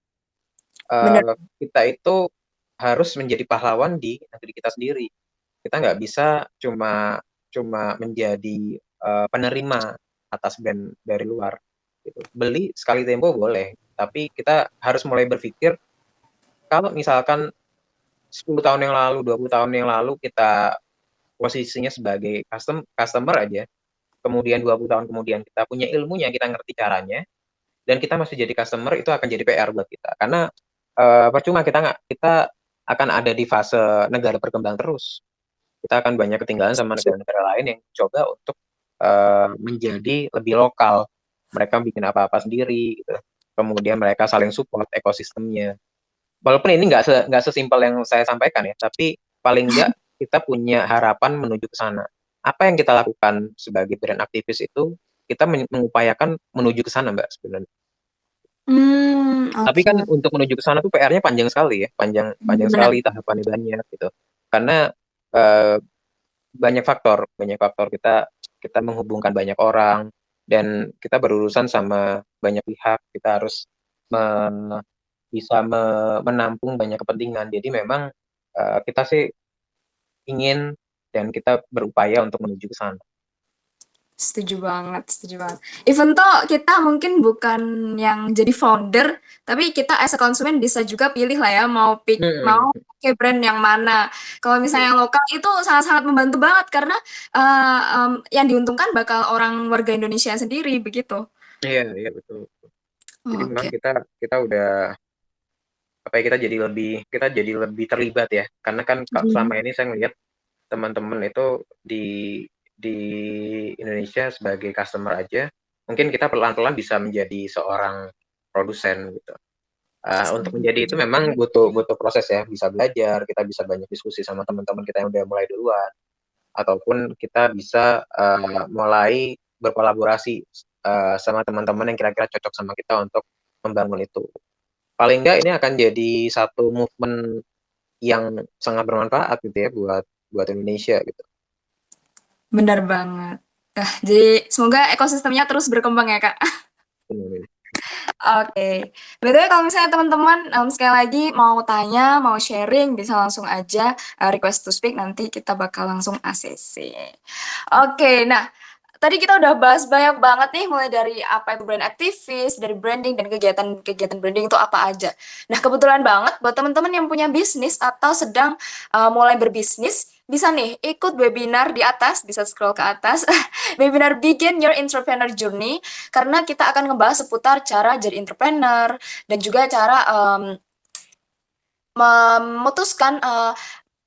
Bener. Kita itu harus menjadi pahlawan di negeri kita sendiri. Kita nggak bisa cuma cuma menjadi penerima atas brand dari luar. Gitu. Beli sekali tempo boleh, tapi kita harus mulai berpikir kalau misalkan 10 tahun yang lalu, 20 tahun yang lalu kita posisinya sebagai customer aja, kemudian 20 tahun kemudian kita punya ilmunya, kita ngerti caranya, dan kita masih jadi customer itu akan jadi PR buat kita karena percuma kita akan ada di fase negara berkembang terus, kita akan banyak ketinggalan sama negara-negara lain yang coba untuk menjadi lebih lokal, mereka bikin apa-apa sendiri gitu, kemudian mereka saling support ekosistemnya, walaupun ini nggak sesimpel yang saya sampaikan ya, tapi paling nggak kita punya harapan menuju ke sana. Apa yang kita lakukan sebagai brand aktivis itu kita mengupayakan menuju ke sana Mbak sebenarnya. Tapi kan Oke. untuk menuju ke sana tuh PR-nya panjang sekali ya, panjang panjang Bener. sekali, tahapannya banyak gitu. Karena eh, banyak faktor kita kita menghubungkan banyak orang dan kita berurusan sama banyak pihak, kita harus me- bisa menampung banyak kepentingan. Jadi memang kita sih ingin dan kita berupaya untuk menuju ke sana. Setuju banget, setuju banget. Even though kita mungkin bukan yang jadi founder, tapi kita as a konsumen bisa juga pilih lah ya Hmm. mau pakai brand yang mana. Kalau Iya, misalnya yang lokal itu sangat-sangat membantu banget karena yang diuntungkan bakal orang warga Indonesia sendiri begitu. iya, iya, betul. Jadi memang Oke. kita udah apa ya, kita jadi lebih terlibat ya. Karena kan selama Mhm. ini saya ngelihat teman-teman itu di di Indonesia sebagai customer aja, mungkin kita pelan-pelan bisa menjadi seorang produsen gitu. Untuk Setuju, menjadi itu setuju. memang butuh butuh proses ya, bisa belajar, kita bisa banyak diskusi sama teman-teman kita yang udah mulai duluan. ataupun kita bisa mulai berkolaborasi sama teman-teman yang kira-kira cocok sama kita untuk membangun itu. Paling nggak ini akan jadi satu movement yang sangat bermanfaat gitu ya buat buat Indonesia gitu. Benar banget. Jadi semoga ekosistemnya terus berkembang ya, Kak. Oke. BTW kalau misalnya teman-teman sekali lagi mau tanya, mau sharing, bisa langsung aja request to speak, nanti kita bakal langsung ACC. Oke, nah tadi kita udah bahas banyak banget nih, mulai dari apa itu brand aktivis, dari branding dan kegiatan-kegiatan branding itu apa aja. Nah, kebetulan banget buat teman-teman yang punya bisnis atau sedang mulai berbisnis, bisa nih ikut webinar di atas, bisa scroll ke atas, webinar Begin Your Entrepreneur Journey, karena kita akan ngebahas seputar cara jadi entrepreneur dan juga cara memutuskan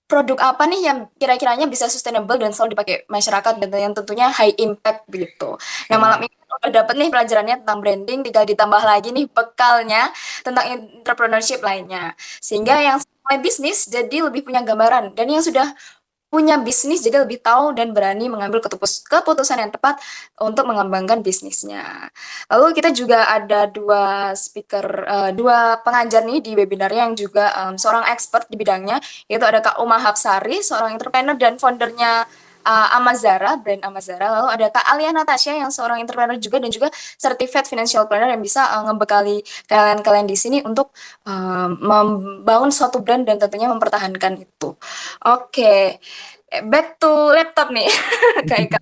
produk apa nih yang kira-kiranya bisa sustainable dan selalu dipakai masyarakat dan yang tentunya high impact gitu. Nah, malam ini udah dapet nih pelajarannya tentang branding, tinggal ditambah lagi nih bekalnya tentang entrepreneurship lainnya. Sehingga yang mulai bisnis jadi lebih punya gambaran, dan yang sudah punya bisnis jadi lebih tahu dan berani mengambil keputusan yang tepat untuk mengembangkan bisnisnya. Lalu kita juga ada dua speaker, dua pengajar nih di webinarnya yang juga seorang expert di bidangnya, yaitu ada Kak Uma Hapsari, seorang entrepreneur dan foundernya Amazara, brand Amazara. Lalu ada Kak Alia Natasha yang seorang entrepreneur juga dan juga certified financial planner yang bisa ngebekali kalian-kalian di sini untuk membangun suatu brand dan tentunya mempertahankan itu. Oke, back to laptop nih, Kak Ika.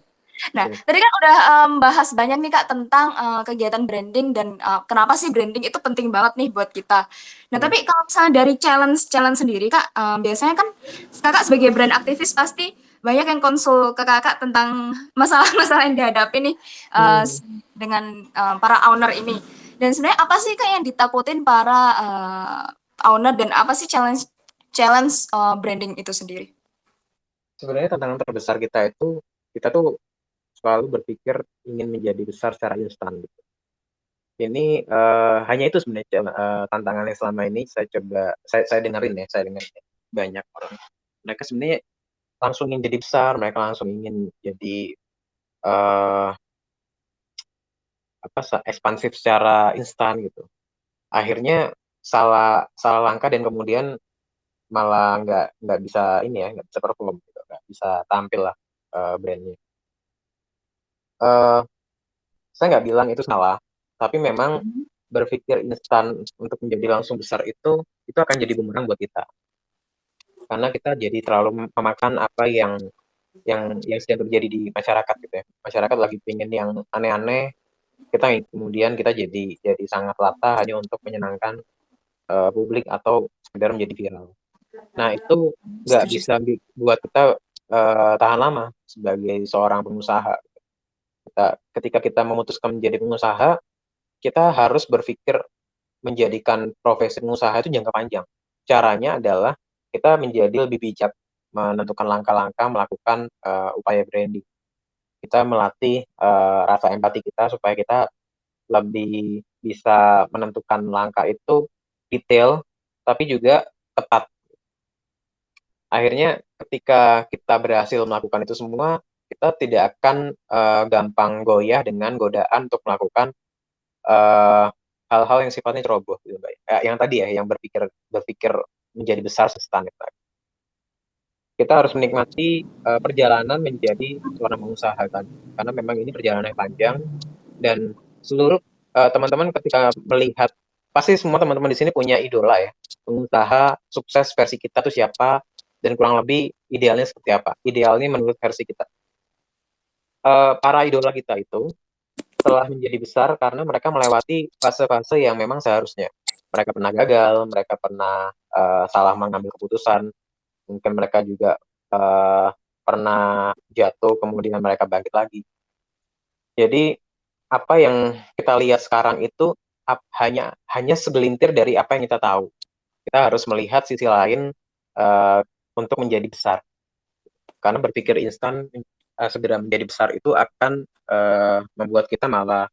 Nah, Oke. tadi kan udah bahas banyak nih Kak tentang kegiatan branding dan kenapa sih branding itu penting banget nih buat kita. Nah, Hmm. tapi kalau misalnya dari challenge sendiri Kak, biasanya kan Kakak sebagai brand aktivis pasti banyak yang konsul ke Kakak tentang masalah-masalah yang dihadapi nih Hmm. dengan para owner ini. Dan sebenarnya apa sih Kak yang ditakutin para owner, dan apa sih challenge challenge branding itu sendiri? Sebenarnya tantangan terbesar kita itu kita tuh selalu berpikir ingin menjadi besar secara instan gitu. Ini hanya itu sebenarnya tantangannya selama ini saya dengerin ya, saya dengerin ya, banyak orang. Mereka sebenarnya langsung ingin jadi besar, mereka langsung ingin jadi eh, ekspansif secara instan gitu. Akhirnya salah salah langkah dan kemudian malah nggak bisa ini ya, nggak bisa perform gitu, nggak bisa tampil lah brandnya. Eh, saya nggak bilang itu salah, tapi memang berpikir instan untuk menjadi langsung besar itu akan jadi bumerang buat kita, karena kita jadi terlalu memakan apa yang sedang terjadi di masyarakat gitu ya. Masyarakat lagi pengen yang aneh-aneh, kemudian kita jadi sangat latah hanya untuk menyenangkan publik atau sekedar menjadi viral. Nah, itu nggak Setuju. bisa buat kita tahan lama sebagai seorang pengusaha. Ketika kita memutuskan menjadi pengusaha, kita harus berpikir menjadikan profesi pengusaha itu jangka panjang. Caranya adalah kita menjadi lebih bijak, menentukan langkah-langkah, melakukan upaya branding. Kita melatih rasa empati kita supaya kita lebih bisa menentukan langkah itu detail, tapi juga tepat. Akhirnya ketika kita berhasil melakukan itu semua, kita tidak akan gampang goyah dengan godaan untuk melakukan eh, hal-hal yang sifatnya ceroboh gitu, Mbak. Yang tadi ya, yang berpikir berpikir menjadi besar sestan itu. Kita harus menikmati perjalanan menjadi seorang pengusaha kan, karena memang ini perjalanan yang panjang, dan seluruh teman-teman ketika melihat, pasti semua teman-teman di sini punya idola ya, pengusaha sukses versi kita tuh siapa, dan kurang lebih idealnya seperti apa. Idealnya menurut versi kita. Para idola kita itu telah menjadi besar karena mereka melewati fase-fase yang memang seharusnya. Mereka pernah gagal, mereka pernah salah mengambil keputusan, mungkin mereka juga eh, pernah jatuh, kemudian mereka bangkit lagi. Jadi apa yang kita lihat sekarang itu hanya hanya segelintir dari apa yang kita tahu. Kita harus melihat sisi lain eh, untuk menjadi besar. Karena berpikir instan segera menjadi besar itu akan membuat kita malah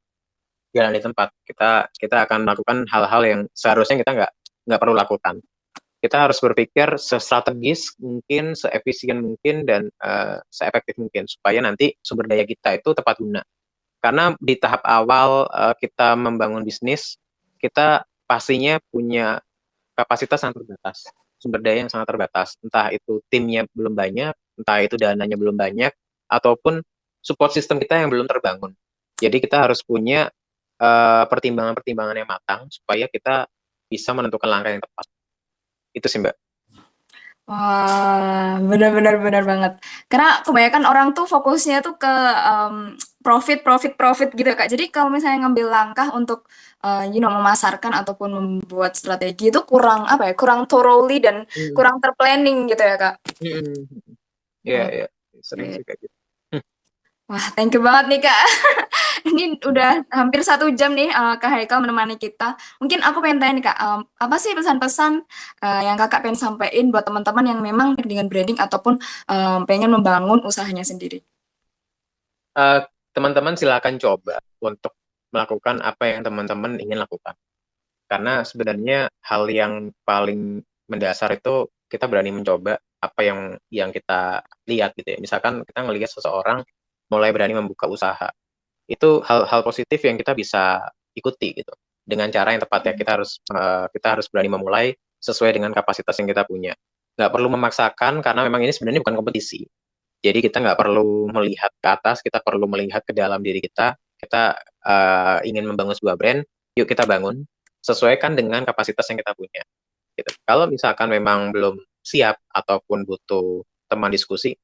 jalan di tempat. Kita kita akan melakukan hal-hal yang seharusnya kita nggak perlu lakukan. Kita harus berpikir sestrategis mungkin, seefisien mungkin, dan seefektif mungkin supaya nanti sumber daya kita itu tepat guna. Karena di tahap awal kita membangun bisnis, kita pastinya punya kapasitas yang terbatas, sumber daya yang sangat terbatas. Entah itu timnya belum banyak, entah itu dananya belum banyak, ataupun support system kita yang belum terbangun. Jadi kita harus punya pertimbangan-pertimbangan yang matang supaya kita bisa menentukan langkah yang tepat. Itu sih, Mbak. Wah, benar-benar benar banget. Karena kebanyakan orang tuh fokusnya tuh ke profit, profit, profit gitu Kak. Jadi kalau misalnya ngambil langkah untuk memasarkan ataupun membuat strategi itu kurang apa ya, kurang thoroughly dan Hmm. kurang terplanning gitu ya Kak. Hmm. Iya, iya. Sering Oke. sih kayak gitu. Wah, thank you banget nih Kak. Ini udah hampir 1 jam nih Kak Haikal menemani kita. Mungkin aku pengen tanya nih Kak, apa sih pesan-pesan yang Kakak pengen sampaikan buat teman-teman yang memang dengan branding ataupun pengen membangun usahanya sendiri? Eh, Teman-teman silakan coba untuk melakukan apa yang teman-teman ingin lakukan. Karena sebenarnya hal yang paling mendasar itu kita berani mencoba apa yang kita lihat gitu ya. Misalkan kita ngelihat seseorang mulai berani membuka usaha. Itu hal-hal positif yang kita bisa ikuti gitu. Dengan cara yang tepat ya, kita harus berani memulai sesuai dengan kapasitas yang kita punya. Nggak perlu memaksakan karena memang ini sebenarnya bukan kompetisi. Jadi kita nggak perlu melihat ke atas, kita perlu melihat ke dalam diri kita. Kita ingin membangun sebuah brand, yuk kita bangun sesuaikan dengan kapasitas yang kita punya. Gitu. Kalau misalkan memang belum siap ataupun butuh teman diskusi,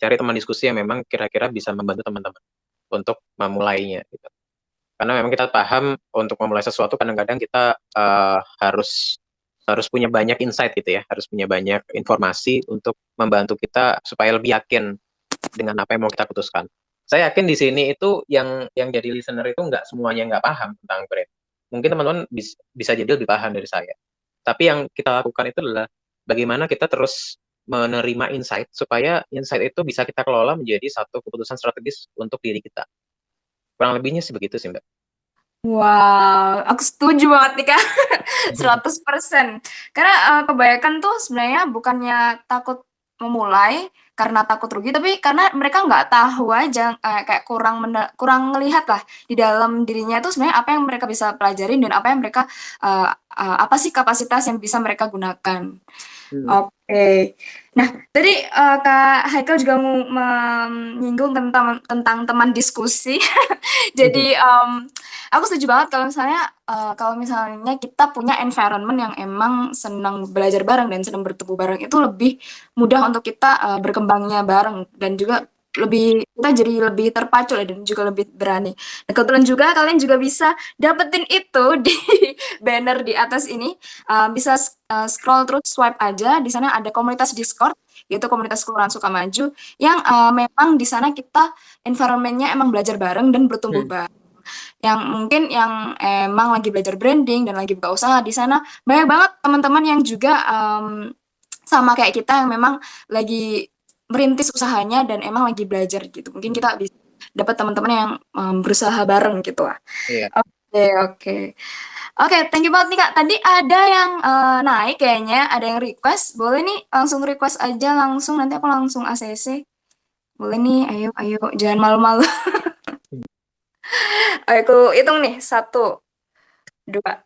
cari teman diskusi yang memang kira-kira bisa membantu teman-teman untuk memulainya. Gitu. Karena memang kita paham untuk memulai sesuatu kadang-kadang kita harus harus punya banyak insight gitu ya, harus punya banyak informasi untuk membantu kita supaya lebih yakin dengan apa yang mau kita putuskan. Saya yakin di sini itu yang jadi listener itu nggak semuanya nggak paham tentang brand. Mungkin teman-teman bisa jadi lebih paham dari saya. Tapi yang kita lakukan itu adalah bagaimana kita terus menerima insight supaya insight itu bisa kita kelola menjadi satu keputusan strategis untuk diri kita. Kurang lebihnya sih begitu sih, Mbak. Wow, aku setuju banget nih Kak, 100%. Karena, kebanyakan tuh sebenarnya bukannya takut memulai karena takut rugi, tapi karena mereka nggak tahu aja, kayak kurang ngelihat lah di dalam dirinya itu sebenarnya apa yang mereka bisa pelajarin dan apa yang mereka, apa sih kapasitas yang bisa mereka gunakan. Hmm. Oke. Nah, tadi, Kak Haikal juga menyinggung tentang teman diskusi. Jadi, aku setuju banget kalau misalnya kita punya environment yang emang senang belajar bareng dan senang bertumbuh bareng, itu lebih mudah untuk kita, berkembangnya bareng dan juga kita jadi lebih terpacu lah dan juga lebih berani. Dan kebetulan juga kalian juga bisa dapetin itu di banner di atas ini, bisa scroll terus swipe aja, di sana ada komunitas Discord, yaitu komunitas Kelurahan Sukamaju, yang, memang di sana kita environment-nya emang belajar bareng dan bertumbuh Hmm. bareng. Yang mungkin yang emang lagi belajar branding dan lagi buka usaha di sana, banyak banget teman-teman yang juga, sama kayak kita yang memang lagi merintis usahanya dan emang lagi belajar gitu. Mungkin Hmm. kita bisa dapat teman-teman yang, berusaha bareng gitu lah. Iya. Oke oke. Oke, thank you banget nih Kak. Tadi ada yang naik kayaknya, ada yang request. Boleh nih langsung request aja langsung, nanti aku langsung ACC. Boleh nih, ayo, ayo, jangan malu-malu. Ayo, aku hitung nih, 1, 2,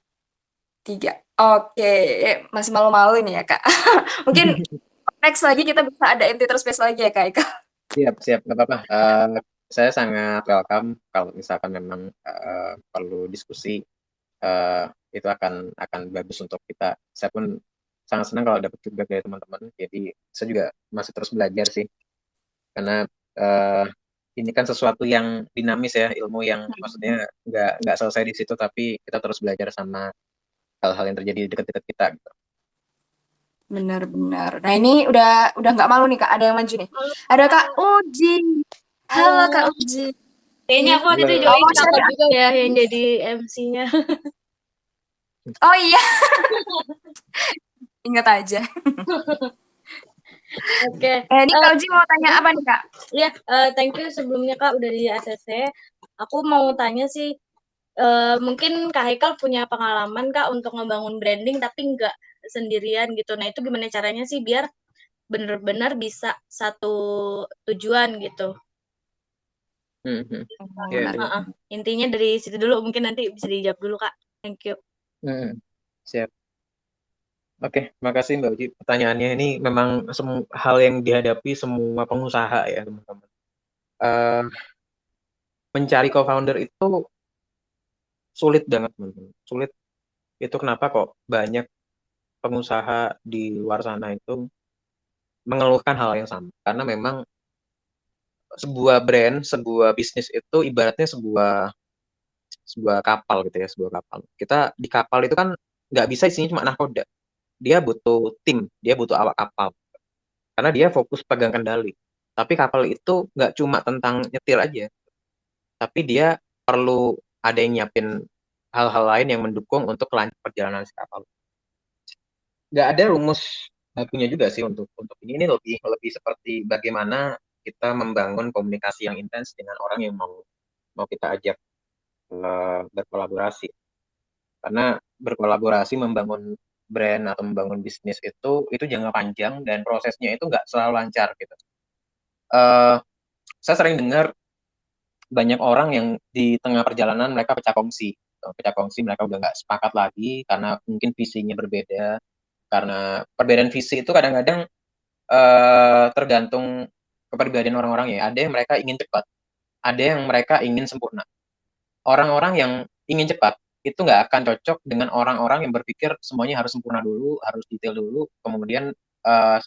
3. Oke, masih malu-malu nih ya Kak. Mungkin next lagi kita bisa ada Entity Space lagi ya Kak Ika. Siap, siap, nggak apa-apa. Saya sangat welcome kalau misalkan memang perlu diskusi, eh, itu akan bagus untuk kita. Saya pun sangat senang kalau dapat feedback dari teman-teman. Jadi saya juga masih terus belajar sih, karena eh, ini kan sesuatu yang dinamis ya, ilmu yang maksudnya nggak selesai di situ, tapi kita terus belajar sama hal-hal yang terjadi di dekat-dekat kita. Gitu. Benar-benar. Nah ini udah nggak malu nih Kak, ada yang maju nih. Halo, Ada Kak Kak. Uji. Halo Kak Halo. Uji. Kayaknya aku waktu itu Oh, join kakak syariah. juga ya yang jadi MC-nya. Oh iya, ingat aja. Oke. Ini Kak Uji mau tanya apa nih Kak? Ya, thank you sebelumnya Kak udah di ACC. Aku mau tanya sih, mungkin Kak Haikal punya pengalaman Kak untuk ngebangun branding tapi nggak sendirian gitu. Nah, itu gimana caranya sih biar benar-benar bisa satu tujuan gitu. Hmm, hmm. Oh, Ya, menarik. ya. Intinya dari situ dulu, mungkin nanti bisa dijawab dulu, Kak. Thank you. Hmm, siap. Oke, makasih Mbak Uci. Pertanyaannya ini memang hal yang dihadapi semua pengusaha ya, teman-teman. Eh, Mencari co-founder itu sulit banget, teman-teman. Sulit. Itu kenapa kok banyak pengusaha di luar sana itu mengeluhkan hal yang sama. Karena memang sebuah brand, sebuah bisnis itu ibaratnya sebuah sebuah kapal gitu ya, sebuah kapal. Kita di kapal itu kan nggak bisa isinya cuma nahkoda. Dia butuh tim, dia butuh awak kapal. Karena dia fokus pegang kendali. Tapi kapal itu nggak cuma tentang nyetir aja, tapi dia perlu ada yang nyiapin hal-hal lain yang mendukung untuk kelancaran perjalanan si kapal. Nggak ada rumus bakunya juga sih untuk ini. Ini lebih lebih seperti bagaimana kita membangun komunikasi yang intens dengan orang yang mau mau kita ajak berkolaborasi. Karena berkolaborasi membangun brand atau membangun bisnis itu jangka panjang dan prosesnya itu nggak selalu lancar gitu. Eh, saya sering dengar banyak orang yang di tengah perjalanan mereka pecah kongsi. Pecah kongsi mereka udah nggak sepakat lagi karena mungkin visinya berbeda. Karena perbedaan visi itu kadang-kadang tergantung kepribadian orang-orang ya. Ada yang mereka ingin cepat, ada yang mereka ingin sempurna. Orang-orang yang ingin cepat itu nggak akan cocok dengan orang-orang yang berpikir semuanya harus sempurna dulu, harus detail dulu, kemudian eh,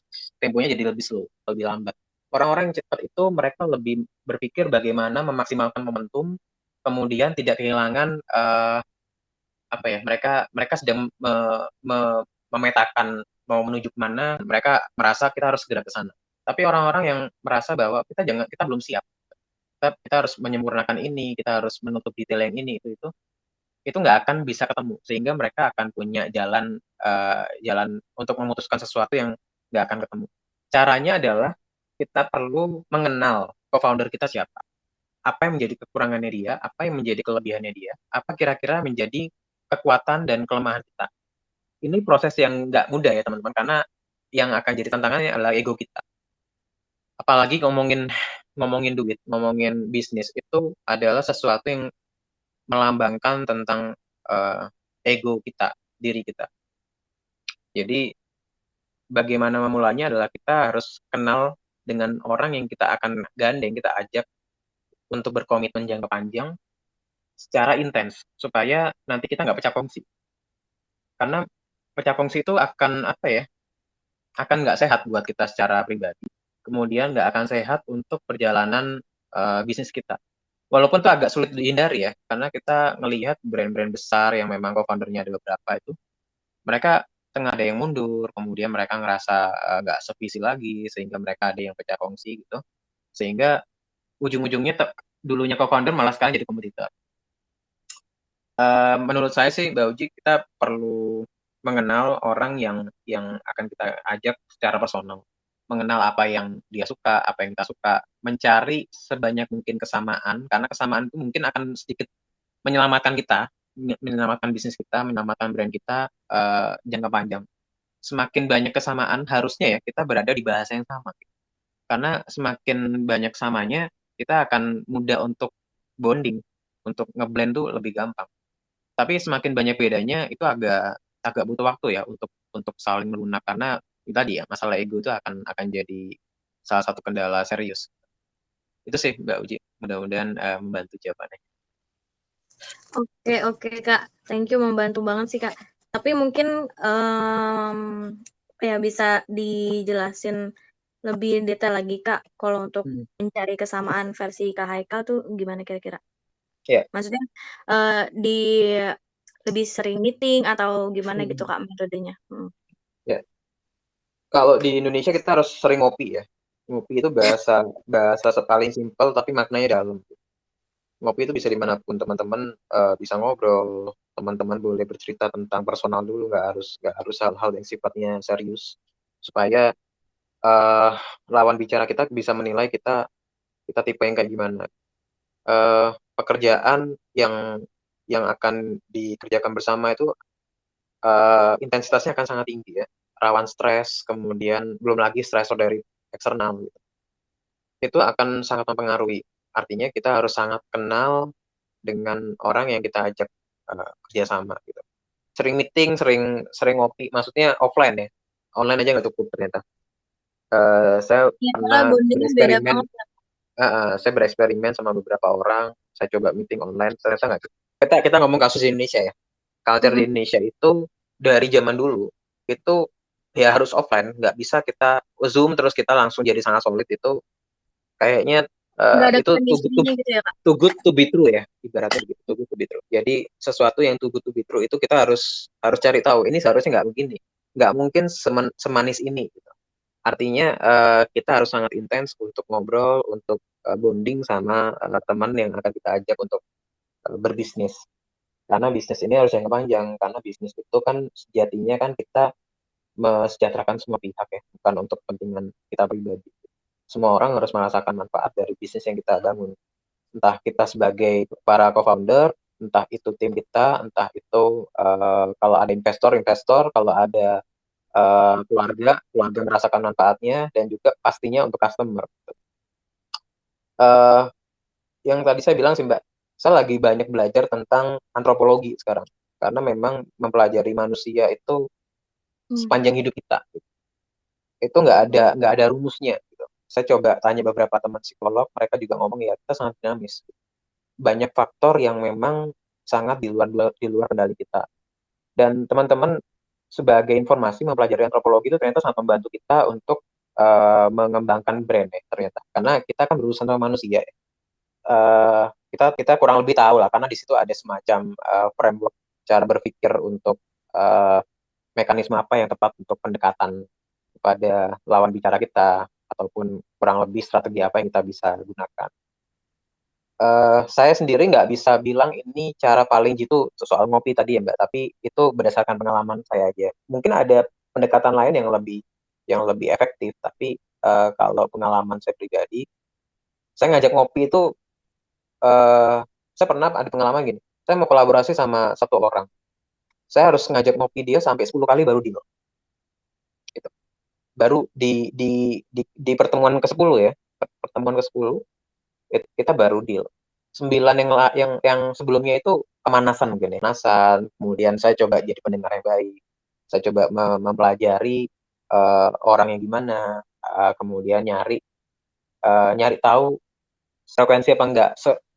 temponya jadi lebih slow, lebih lambat. Orang-orang yang cepat itu mereka lebih berpikir bagaimana memaksimalkan momentum, kemudian tidak kehilangan apa ya, mereka mereka sedang memetakan mau menuju kemana, mereka merasa kita harus segera ke sana. Tapi orang-orang yang merasa bahwa kita belum siap, kita harus menyempurnakan ini, kita harus menutup detail yang ini itu nggak akan bisa ketemu sehingga mereka akan punya jalan untuk memutuskan sesuatu yang nggak akan ketemu. Caranya adalah kita perlu mengenal co-founder kita siapa, apa yang menjadi kekurangannya dia, apa yang menjadi kelebihannya dia, apa kira-kira menjadi kekuatan dan kelemahan kita. Ini proses yang nggak mudah ya teman-teman, karena yang akan jadi tantangannya adalah ego kita. Apalagi ngomongin ngomongin duit, ngomongin bisnis itu adalah sesuatu yang melambangkan tentang eh, ego kita, diri kita. Jadi bagaimana memulainya adalah kita harus kenal dengan orang yang kita akan gandeng, kita ajak untuk berkomitmen jangka panjang secara intens supaya nanti kita nggak pecah kongsi. Karena pecah kongsi itu akan apa ya? Akan nggak sehat buat kita secara pribadi. Kemudian nggak akan sehat untuk perjalanan bisnis kita. Walaupun itu agak sulit dihindari ya, karena kita melihat brand-brand besar yang memang co-foundernya ada beberapa itu, mereka tengah ada yang mundur, kemudian mereka ngerasa nggak sevisi lagi, sehingga mereka ada yang pecah kongsi gitu. Sehingga ujung-ujungnya dulunya co-founder malah sekarang jadi kompetitor. Menurut saya sih, Mbak Uji, kita perlu mengenal orang yang akan kita ajak secara personal. Mengenal apa yang dia suka, apa yang kita suka, mencari sebanyak mungkin kesamaan, karena kesamaan itu mungkin akan sedikit menyelamatkan kita, menyelamatkan bisnis kita, menyelamatkan brand kita jangka panjang. Semakin banyak kesamaan, harusnya ya kita berada di bahasa yang sama. Karena semakin banyak samanya, kita akan mudah untuk bonding, untuk ngeblend tuh lebih gampang. Tapi semakin banyak bedanya itu agak agak butuh waktu ya untuk saling melunak karena itu tadi ya masalah ego itu akan jadi salah satu kendala serius. Itu sih Mbak Uji. Mudah-mudahan membantu jawabannya. Oke, oke, Kak. Thank you, membantu banget sih, Kak. Tapi mungkin ya bisa dijelasin lebih detail lagi, Kak, kalau untuk Hmm. mencari kesamaan versi Kak Haikal tuh gimana kira-kira? Ya. Maksudnya di lebih sering meeting atau gimana gitu, Hmm. Kak, metodenya? Ya. Kalau di Indonesia kita harus sering ngopi ya. Ngopi itu bahasa bahasa paling simpel tapi maknanya dalam. Ngopi itu bisa dimanapun teman-teman bisa ngobrol, teman-teman boleh bercerita tentang personal dulu, nggak harus hal-hal yang sifatnya serius, supaya eh, lawan bicara kita bisa menilai kita kita tipe yang kayak gimana. Pekerjaan yang akan dikerjakan bersama itu intensitasnya akan sangat tinggi ya, rawan stres, kemudian belum lagi stresor dari eksternal gitu. Itu akan sangat mempengaruhi. Artinya kita harus sangat kenal dengan orang yang kita ajak kerjasama gitu. Sering meeting, sering sering ngopi, maksudnya offline ya. Online aja nggak cukup ternyata. Saya Ya, karena pernah bondingnya beda bereksperimen, banget ya. saya bereksperimen sama beberapa orang. Saya coba meeting online, ternyata nggak cukup. Kita ngomong kasus di Indonesia ya. Culture di Mm-mm. Indonesia itu dari zaman dulu itu ya harus offline, nggak bisa kita zoom terus kita langsung jadi sangat solid itu kayaknya Nggak ada itu chemistry-nya gitu ya, Kak. too good to be true ya, ibaratnya begitu, too good to be true. Jadi sesuatu yang too good to be true itu kita harus harus cari tahu ini seharusnya nggak begini, nggak mungkin semanis ini gitu. Artinya kita harus sangat intens untuk ngobrol, untuk bonding sama teman yang akan kita ajak untuk berbisnis. Karena bisnis ini harus yang panjang, karena bisnis itu kan sejatinya kan kita mesejahterakan semua pihak ya, bukan untuk kepentingan kita pribadi. Semua orang harus merasakan manfaat dari bisnis yang kita bangun. Entah kita sebagai para co-founder, entah itu tim kita, entah itu kalau ada investor, kalau ada keluarga merasakan manfaatnya, dan juga pastinya untuk customer. Uh, yang tadi saya bilang sih Mbak, saya lagi banyak belajar tentang antropologi sekarang. Karena memang mempelajari manusia itu Hmm. sepanjang hidup kita. Itu nggak ada rumusnya. Gitu. Saya coba tanya beberapa teman psikolog, mereka juga ngomong ya kita sangat dinamis. Banyak faktor yang memang sangat di luar kendali kita. Dan teman-teman sebagai informasi mempelajari antropologi itu ternyata sangat membantu kita untuk mengembangkan brand ya ternyata. Karena kita kan berurusan sama manusia. Ya. Kita kurang lebih tahu lah karena di situ ada semacam framework cara berpikir untuk uh, mekanisme apa yang tepat untuk pendekatan kepada lawan bicara kita ataupun kurang lebih strategi apa yang kita bisa gunakan. Saya sendiri nggak bisa bilang ini cara paling jitu soal ngopi tadi ya Mbak, tapi itu berdasarkan pengalaman saya aja. Mungkin ada pendekatan lain yang lebih efektif, tapi kalau pengalaman saya pribadi, saya ngajak ngopi itu, eh, saya pernah ada pengalaman gini, saya mau kolaborasi sama satu orang, saya harus ngajak ngopi dia sampai 10 kali baru deal. Gitu. Baru di pertemuan ke-10 ya, pertemuan ke-10 kita baru deal. 9 yang sebelumnya itu pemanasan mungkin ya. Pemanasan, kemudian saya coba jadi pendengar yang baik. Saya coba mempelajari orang yang gimana, kemudian nyari tahu frekuensi apa enggak.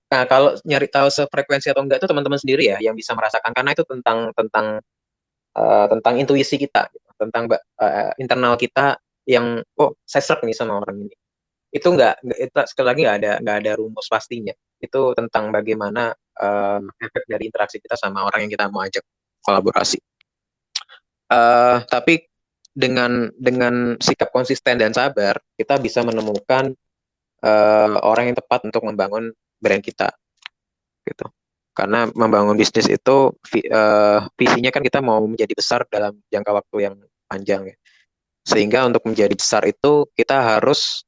Nah, kalau nyari tahu sefrekuensi atau enggak itu teman-teman sendiri ya yang bisa merasakan karena itu tentang tentang tentang intuisi kita, gitu. Tentang internal kita yang oh saya serk nih sama orang ini itu itu sekali lagi nggak ada rumus pastinya itu tentang bagaimana efek dari interaksi kita sama orang yang kita mau ajak kolaborasi. Tapi dengan sikap konsisten dan sabar kita bisa menemukan orang yang tepat untuk membangun brand kita gitu karena membangun bisnis itu visinya kan kita mau menjadi besar dalam jangka waktu yang panjang ya sehingga untuk menjadi besar itu kita harus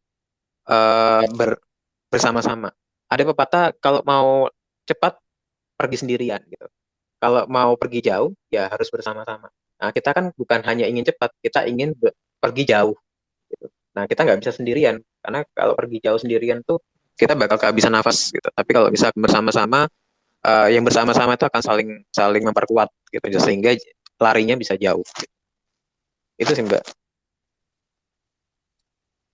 bersama-sama. Ada pepatah kalau mau cepat pergi sendirian gitu. Kalau mau pergi jauh ya harus bersama-sama. Nah, kita kan bukan hanya ingin cepat, kita ingin pergi jauh gitu. Nah, kita nggak bisa sendirian karena kalau pergi jauh sendirian tuh kita bakal kehabisan nafas gitu. Tapi kalau bisa bersama-sama yang bersama-sama itu akan saling saling memperkuat gitu sehingga larinya bisa jauh. Gitu. Itu sih Mbak.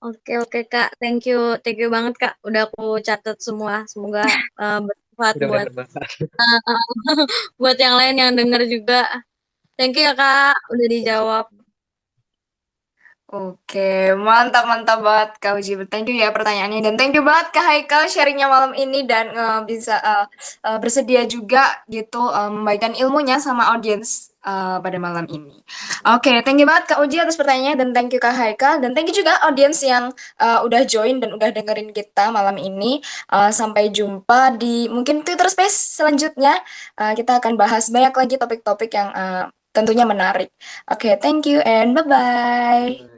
Oke Kak, thank you banget Kak. Udah aku catat semua. Semoga bermanfaat Udah buat bermanfaat. buat yang lain yang denger juga. Thank you ya Kak, udah dijawab. Oke, mantap mantap banget Kak Uji. Thank you ya pertanyaannya dan thank you banget Kak Haikal sharingnya malam ini dan bisa bersedia juga gitu memberikan ilmunya sama audiens pada malam ini. Oke, thank you banget Kak Uji atas pertanyaannya dan thank you Kak Haikal dan thank you juga audiens yang udah join dan udah dengerin kita malam ini. Sampai jumpa di mungkin Twitter Space selanjutnya. Kita akan bahas banyak lagi topik-topik yang tentunya menarik. Oke, thank you and bye-bye.